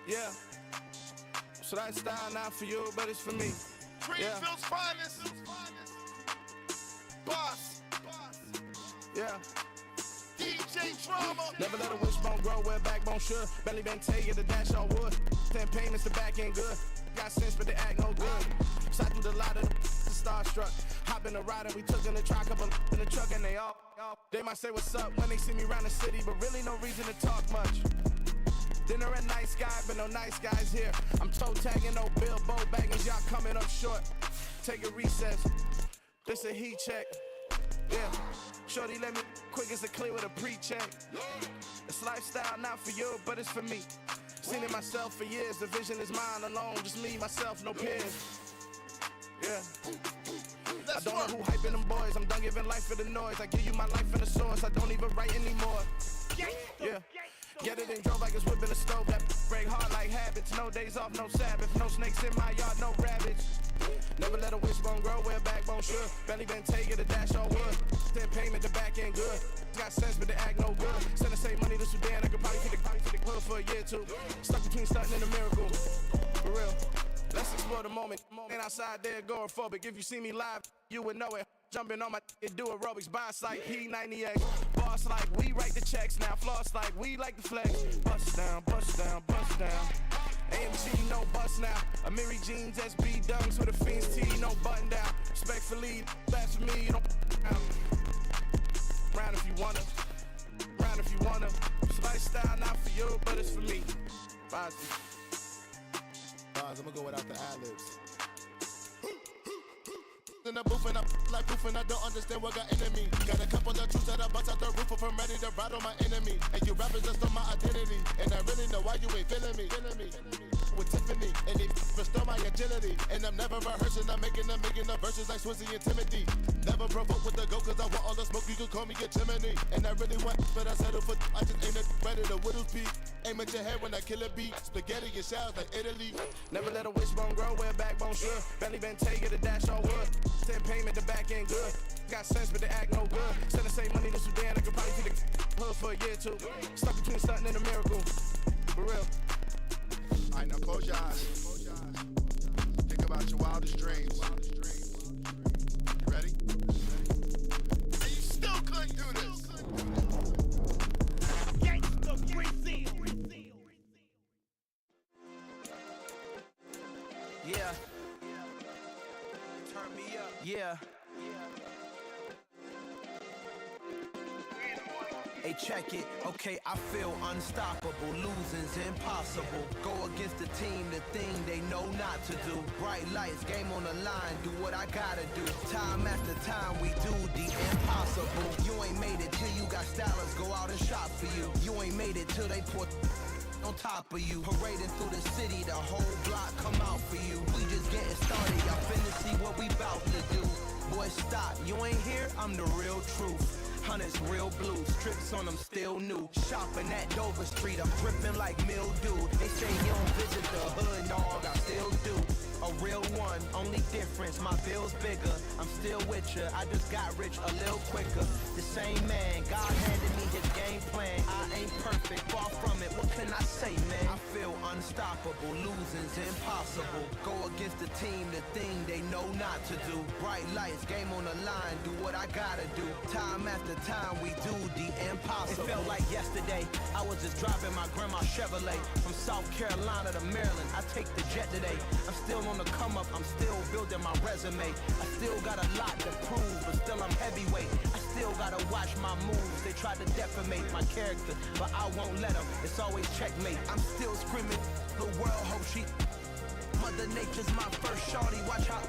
Yeah. So that style not for you, but it's for me. Greenfield's finest. Boss. Yeah. DJ Drama. Never let a wishbone grow where a backbone should. Belly been take it, the dash all wood. 10 payments, the back end good. Got sense, but they act no good. So I do the lot of the starstruck. Hop in the ride and we took in the truck, couple in the truck, and they might say what's up when they see me around the city, but really no reason to talk much. Dinner at Nice Guy, but no nice guys here. I'm toe tagging, no Bilbo baggins, y'all coming up short. Take a recess. This a heat check. Yeah. Shorty let me quick as a clear with a pre-check. It's lifestyle not for you, but it's for me. Seen it myself for years. The vision is mine alone, just me, myself, no peers. Yeah. I don't know who hyping them boys. I'm done giving life for the noise. I give you my life in the source. I don't even write anymore. Yeah. Get it and drove like it's whipping a stove. That break hard like habits. No days off, no Sabbath. No snakes in my yard, no rabbits. Never let a wishbone grow where a backbone should. Belly been take it, the dash all wood. 10 payment, the back end good. Got sense, but they act no good. Send the same money to Sudan. I could probably take the hood for a year or two. Stuck between stunting and a miracle. For real. Let's explore the moment. Ain't outside there agoraphobic. If you see me live, you would know it. Jumping on my do aerobics, boss like P98. Boss like we write the checks now. Floss like we like the flex. Bust down, bust down, bust down. AMG, no bust now. Amiri jeans, SB dunks with a Fiends T, no button down. Respectfully, that's for me, you don't round if you wanna. Round if you wanna. It's lifestyle not for you, but it's for me. Bye. I'm gonna go without the ad-libs. In the booth and I like proof and I don't understand what got into me. Got a couple of troops that I bust out the roof if I'm ready to ride on my enemy. And you rappers just on my identity. And I really know why you ain't feeling me. With Tiffany, and they restore my agility. And I'm never rehearsing, I'm making the verses like Swizzy and Timothy. Never provoke with the go, cause I want all the smoke, you can call me a chimney. And I really want, but I settle for, I just aim it ready to whittles peak. Aim at your head when I kill a beat. Spaghetti and shells like Italy. Never let a wishbone grow where a backbone should. Belly been take it, the dash all wood. 10 payment, the back end good. Got sense, but they act no good. Send the same money to Sudan, I could probably take the hood for a year or two. Stuck between stunting and a miracle. For real. Alright, now close your eyes. Think about your wildest dreams. You ready? And you still couldn't do this. Yeah. Turn me up. Yeah. Hey, check it. Okay, I feel unstoppable. Losing's impossible. Go against the team, the thing they know not to do. Bright lights, game on the line. Do what I gotta do. Time after time, we do the impossible. You ain't made it till you got stylists go out and shop for you. You ain't made it till they put on top of you. Parading through the city, the whole block come out for you. We just getting started. Y'all finna see what we bout to do. Boy, stop. You ain't here? I'm the real truth. Hunters, real blue, strips on them still new. Shopping at Dover Street, I'm dripping like mildew. They say you don't visit the hood, dog, I still do. A real one, only difference, my bill's bigger. I'm still with ya, I just got rich a little quicker. The same man, God handed me his game plan. I ain't perfect, far from it, what can I say, man? I feel unstoppable, losing's impossible. Go against the team, the thing they know not to do. Bright lights, game on the line, do what I gotta do. Time after time, we do the impossible. It felt like yesterday, I was just driving my grandma's Chevrolet. From South Carolina to Maryland, I take the jet today. I'm still on the come up, I'm still building my resume. I still got a lot to prove, but still I'm heavyweight. I still gotta watch my moves. They tried to defamate my character, but I won't let them. It's always checkmate. I'm still screaming, the world hope she. Mother Nature's my first shorty, watch how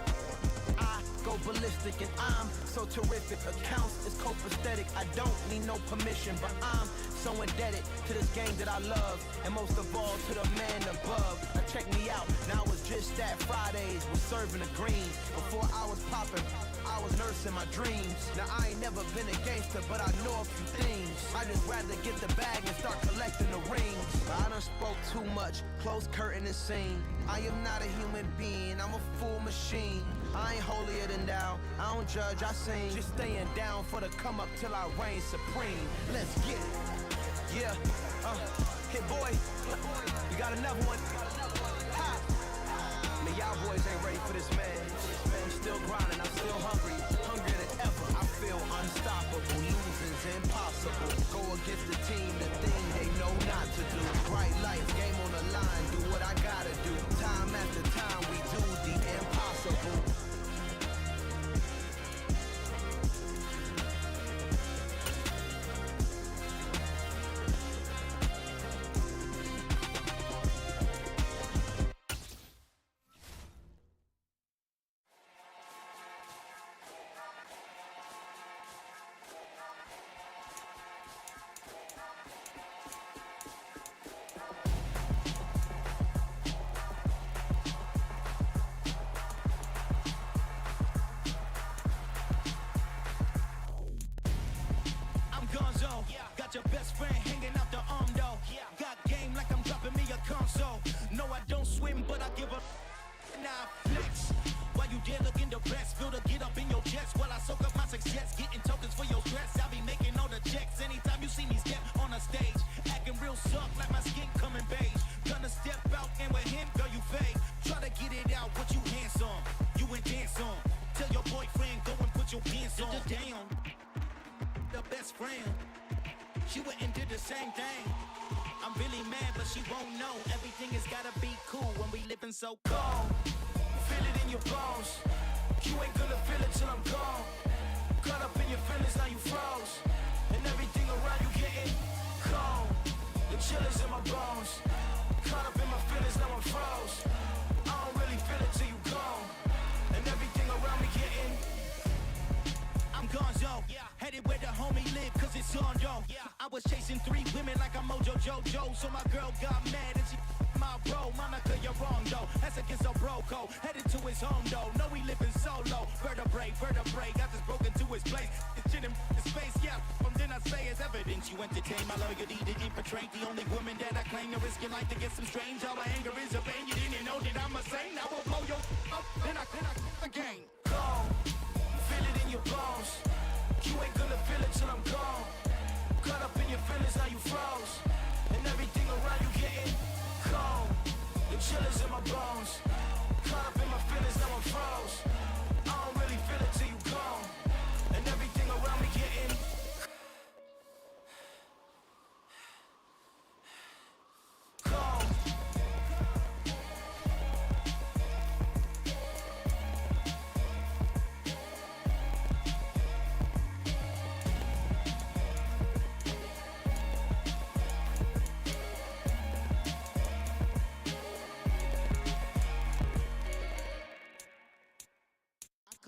I go ballistic and I'm so terrific. Accounts is copacetic, I don't need no permission, but I'm so indebted to this game that I love, and most of all to the man above. Now check me out, now it's just that Fridays was serving the greens. Before I was popping, I was nursing my dreams. Now I ain't never been a gangster, but I know a few things. I just rather get the bag and start collecting the rings. But I done spoke too much, close curtain and scene. I am not a human being, I'm a full machine. I ain't holier than thou, I don't judge, I sing. Just staying down for the come up till I reign supreme. Let's get it. Yeah, Hit boy, you got another one. Ha! Man, y'all boys ain't ready for this, man. I'm still grinding, I'm still hungry, hungrier than ever. I feel unstoppable, losing's impossible. Go against the team, the thing they know not to do. Bright lights, game on the line, do what I gotta do. Time after time, we do the impossible. Got your best friend hanging out the arm though. Got game like I'm dropping me a console. No, I don't swim, but I give a now flex. While you there looking the best, feel the get up in your chest while I soak up my success, getting tokens for your stress. I be making all the checks anytime you see me step on a stage, acting real suck like my skin coming beige. Gonna step out and with him, girl, you fake. Try to get it out, what you handsome, you and dance on. Tell your boyfriend go and put your pants on. Down, the best friend. She went and did the same thing. I'm really mad, but she won't know. Everything has gotta be cool when we living so cold. Feel it in your bones. You ain't gonna feel it till I'm gone. Caught up in your feelings, now you froze. And everything around you getting cold. The chill is in my bones. Caught up in my feelings, now I'm froze. I don't really feel it till you gone. And everything around me getting I'm gonzo, headed where the homie live, cause it's on, yo. I was chasing 3 women like I'm Mojo Jojo, so my girl got mad and she my bro. Monica, you're wrong, though. That's against a bro code. Headed to his home, though. No, he living solo. Vertebrae, got this broken to his place. It's shit in his face, yeah. From then I say it's evidence you entertain my loyalty to infiltrate. The only woman that I claim to risk your life to get some strange. All my anger is a pain. You didn't know that I'm a saint. I will blow your up, then I again. Go. Feel it in your bones. You ain't gonna feel it till I'm gone. Caught up in your feelings, now you froze. And everything around you getting cold. The chill is in my bones. Caught up in my feelings, now I'm froze. I don't really feel it till you gone. And everything around me getting cold.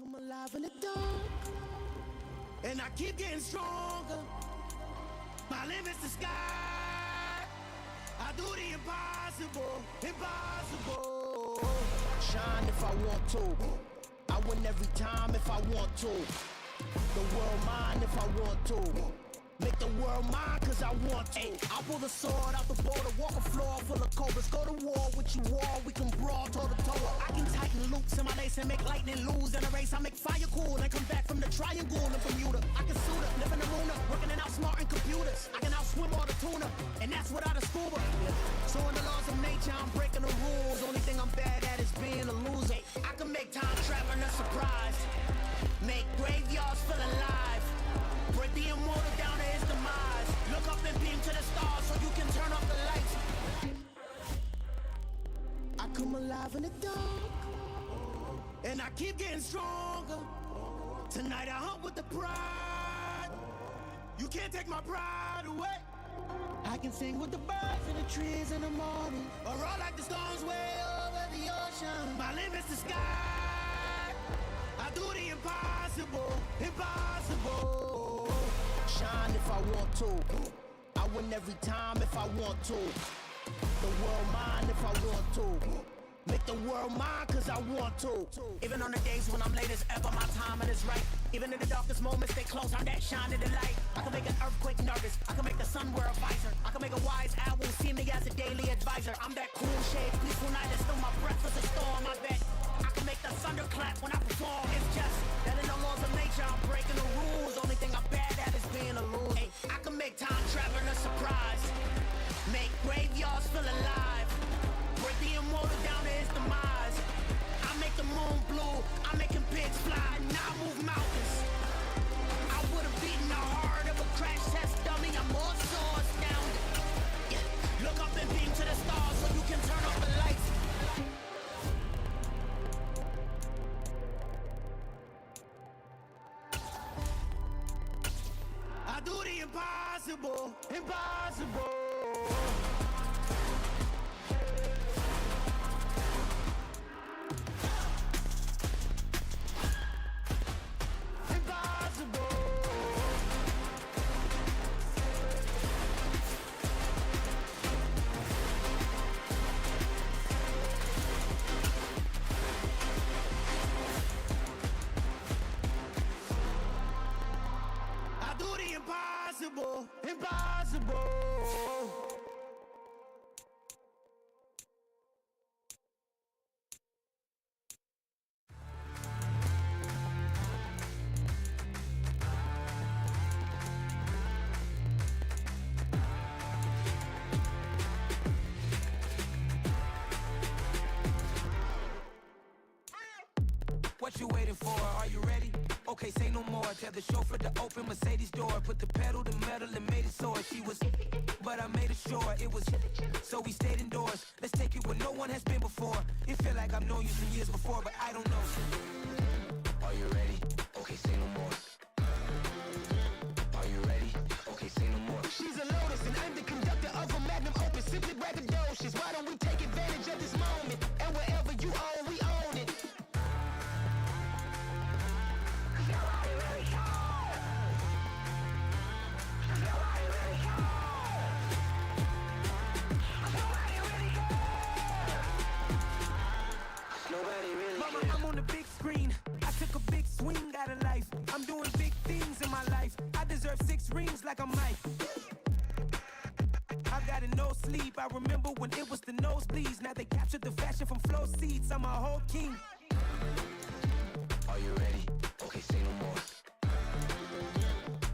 I'm alive in the dark, and I keep getting stronger. My limit's the sky. I do the impossible, impossible. Shine if I want to. I win every time if I want to. The world mine if I want to. Make the world mine cause I want to. Ay, I pull the sword out the border, walk a floor full of cobras. Go to war with you all, we can brawl toe to toe. I can tighten loops in my lace and make lightning lose in a race. I make fire cool and come back from the triangle in Bermuda. I can suit up, live in the Luna, working and outsmarting computers. I can outswim all the tuna, and that's without a scuba. So in the laws of nature, I'm breaking the rules. Only thing I'm bad at is being a loser. I can make time traveling a surprise, make graveyards feel alive. Break the immortal down to his demise. Look up and beam to the stars so you can turn off the lights. I come alive in the dark, and I keep getting stronger. Tonight I hunt with the pride. You can't take my pride away. I can sing with the birds and the trees in the morning, or roll like the storms way over the ocean. My limit's the sky. I do the impossible, impossible. Shine if I want to. I win every time if I want to. The world mine if I want to. Make the world mine cause I want to. Even on the days when I'm late as ever, my timing is right. Even in the darkest moments, stay close, I'm that shine in the light. I can make an earthquake nervous, I can make the sun wear a visor. I can make a wise owl see me as a daily advisor. I'm that cool shade, peaceful night, and still my breath is a storm, I bet. I can make the thunder clap when I perform. It's just that in the laws of nature, I'm breaking the rules. Only thing I'm bad at is being a loser. Ay, I can make time traveling a surprise. Make great impossible, impossible. Impossible, impossible. What you waiting for? Are you ready? Okay, say no more. Tell the chauffeur to open Mercedes door. Put the pedal to metal and made it soar. She was, but I made it sure it was. So we stayed indoors. Let's take it where no one has been before. It feel like I've known you some years before, but I don't know. Are you ready? Okay, say no more. Are you ready? Okay, say no more. She's a Lotus and I'm the conductor of a Magnum Opus. Simply braggadocious. Why don't we take advantage of this moment? And wherever you own, we own it. I'm on the big screen. I took a big swing out of life. I'm doing big things in my life. I deserve 6 rings like I'm Mike. I got no sleep. I remember when it was the nosebleeds. Now they captured the fashion from flow seats. I'm a whole king. Are you ready? Okay, say no more.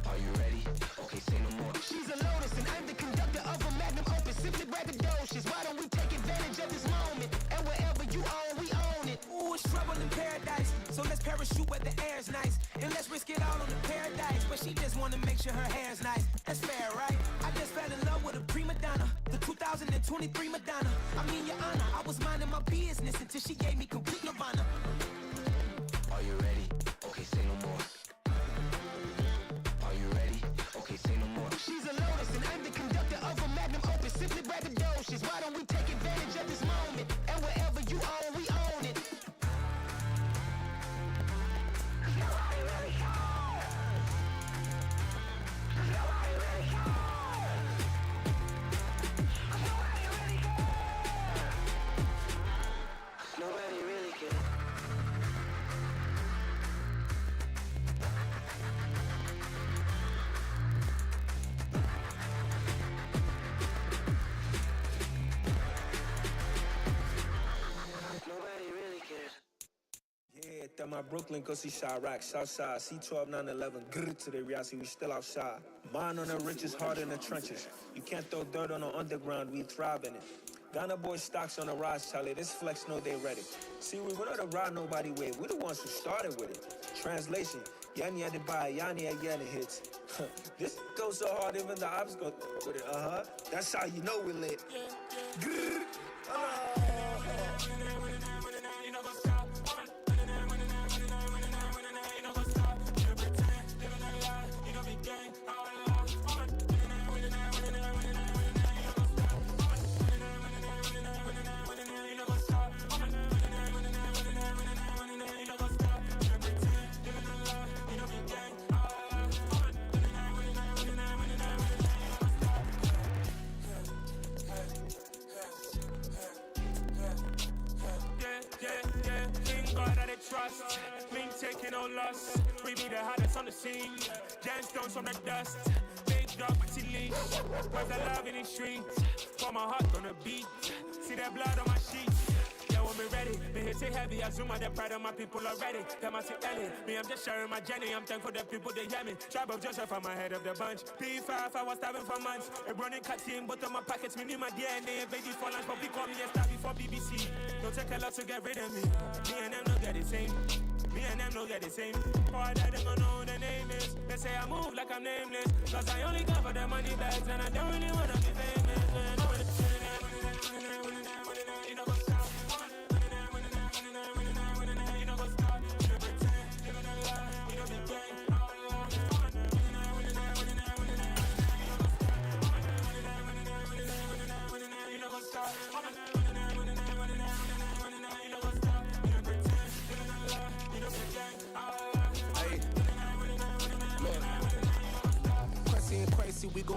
Are you ready? Okay, say no more. She's a Lotus and I'm the conductor of a Magnum Opus. Simply braggadocious. Why don't we take advantage of this moment? And wherever you own, we own it. Ooh, it's trouble in paradise. So let's parachute where the air's nice. And let's risk it all on the paradise. But she just wanna make sure her hair's nice. That's fair, right? I just fell in love with a prima donna. The 2023 Madonna. I mean, your honor, I was minding my business until she gave me complete nirvana. Are you ready? Okay, say no more. Are you ready? Okay, say no more. She's a Lotus and I'm the conductor of a Magnum Opus. Simply braggadocious. Why don't we take advantage of this moment? And wherever you own, we own it. Nobody really cares. Nobody really cares. Nobody really cares. Nobody really cares. Nobody really cares. Yeah, that my Brooklyn, go see Chirac, Southside, C12, 911, grrr to the reality, we still outside. Mine on the richest, heart in the trenches. You can't throw dirt on the underground, we thrive in it. Ghana boys stocks on the rise, Charlie, this flex know they ready. See, we don't have to ride nobody with, we the ones who started with it. Translation, Yani had to buy, Yani had Yanni hits. This goes so hard, even the ops go with it, That's how you know we lit. Grrr. Trust, clean taking no loss. We be the hottest on the scene. Gemstones from the dust. Big dog, pretty leash. Where's the love in the streets? Pour my heart on the beat. See that blood on my sheets. Yeah, when we ready, me hit it heavy. I zoom out the pride of my people already. Them I see Ellie. Me, I'm just sharing my journey. I'm thankful the people they hear me. Tribe of Joseph, I'm ahead of the bunch. P5, I was starving for months. A running cut team, but on my pockets, me need my DNA. Baby for lunch, but we call me a star before BBC. Don't take a lot to get rid of me. Me and them don't get the same. Me and them don't get the same. All that them don't know who the name is. They say I move like I'm nameless. Cause I only come for the money bags. And I don't really wanna be famous.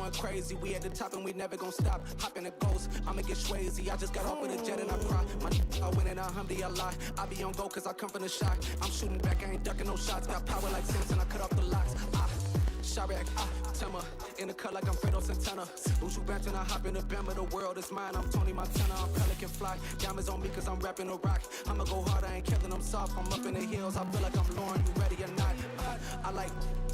going crazy. We at the top and we never gon' stop. Hop in the ghost, I'ma get swayzy. I just got off with a jet and I cry. My I win in a Humvee, I lie. I be on go cause I come from the shot. I'm shooting back, I ain't ducking no shots. Got power like Samson, I cut off the locks. Chirac, Tema, in the cut like I'm Fredo Santana. Ushu Banton, I hop in the Bama, the world is mine. I'm Tony Montana, I'm Pelican Fly. Diamonds on me cause I'm rapping a rock. I'ma go hard, I ain't killing them soft. I'm up in the hills, I feel like I'm Lauren, you ready or not? I like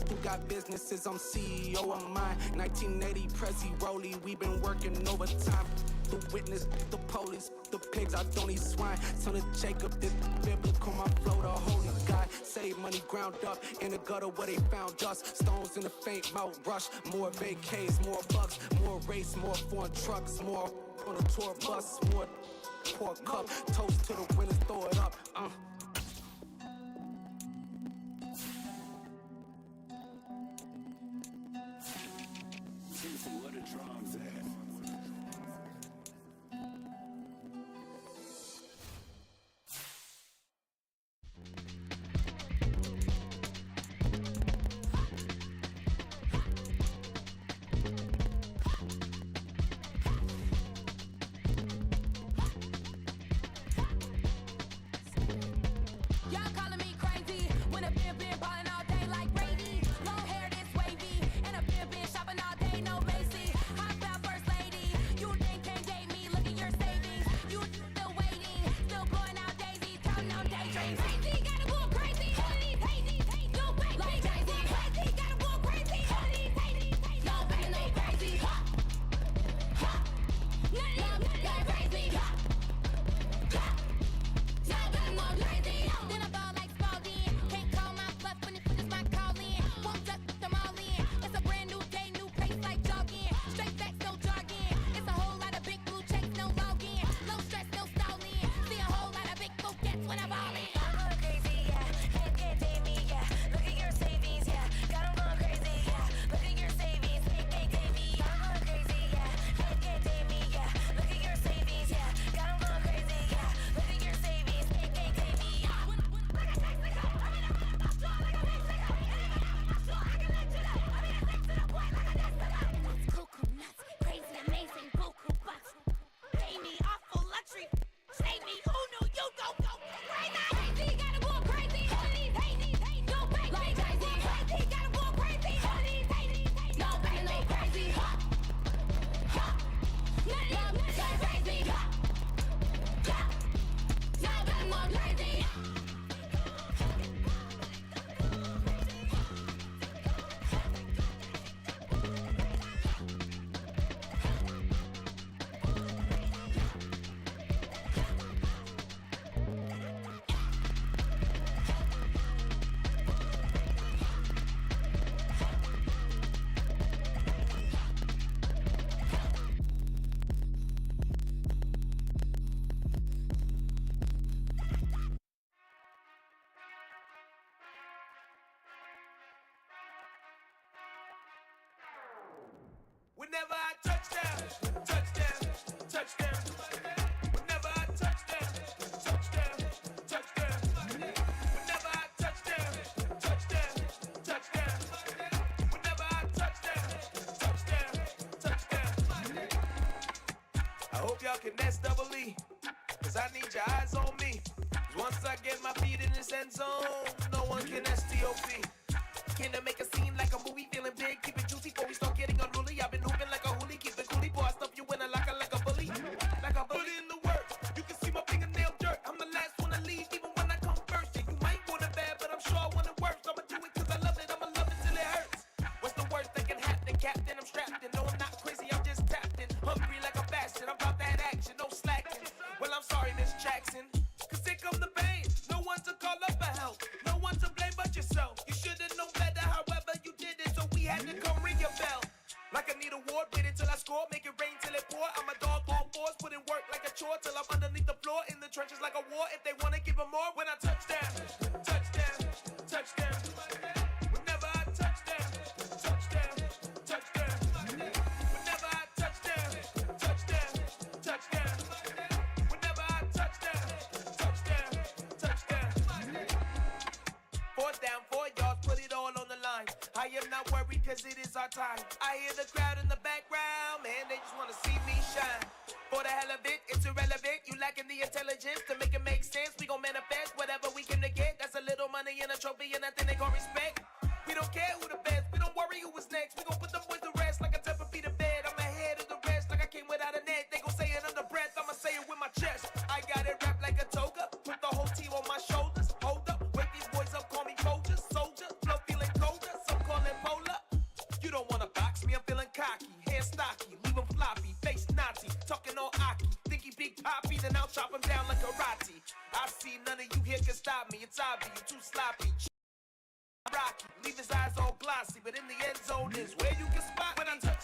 who got businesses, I'm CEO of mine. 1980 Prezi Rolly, we been working overtime. The witness, the police, the pigs, I don't eat swine. Son of Jacob, this biblical, my flow, the holy God. Save money ground up in the gutter where they found us. Stones in the faint mouth rush. More vacays, more bucks, more race, more foreign trucks, more on a tour bus, more pork cup. Toast to the winners, throw it up. Where the drums at? Whenever I touchdown, touchdown, touchdown. Whenever I touchdown, touchdown, touchdown. Whenever I touchdown, touchdown, touchdown. Whenever I touchdown, touchdown, touchdown. I hope y'all can nest double E, cause I need your eyes on me. Once I get my feet in this end zone, no one can STOP. Can I make a scene like a movie, feeling big, keep it juicy before we start getting unruly. I've been hooping like a hoolie, keep it coolie, boy, I stuff you in a locker like a bully. Like a bully in the work, you can see my fingernail dirt. I'm the last one to leave, even when I come first. Yeah, you might want it bad, but I'm sure I want it worse. I'ma do it cause I love it, I'ma love it till it hurts. What's the worst that can happen, Captain? I'm strapped in, no I'm not crazy, I'm just tapped in. Hungry like a bastard, I'm about that action, no slacking. Well, I'm sorry, Miss Jackson, cause here come the pain. No one to call up for help, no one to blame but yourself. You should've known better, however you did it, so we had to come ring your bell. Like I need a ward, wait until I score, make it rain till it pour. I'm a dog on fours, put in work like a chore till I'm underneath the floor, in the trenches like a war. If they wanna give them more, when I touchdown, touchdown, touchdown. Whenever I touchdown, touchdown, touchdown. Whenever I touchdown, touchdown, touchdown. Whenever I touchdown, touchdown, touchdown. 4th down, 4 yards, put it all on the line. I am not worried cause it is our time. I hear the crowd in the back the hell of it, it's irrelevant. You lacking the intelligence to make it make sense. We gon' manifest whatever we came to get. That's a little money and a trophy and nothing they gon' respect. We don't care who the best, we don't worry who was next. We gon' put them boys to rest like a temper feet of bed. I'm ahead of the rest like I came without a net. They gon' say it under breath, I'ma say it with my chest. I got it wrapped like a toga, put the whole team on my shoulders. Hold up, wake these boys up, call me Folger, soldier. Flow feeling colder, some call it polar. You don't wanna box me, I'm feeling cocky. Hair stocky, leave him floppy, face Nazi. Talking all Aki, think he big poppy, then I'll chop him down like karate. I see none of you here can stop me, it's obvious, you too sloppy. Rocky, leave his eyes all glossy, but in the end zone is where you can spot when I touch that.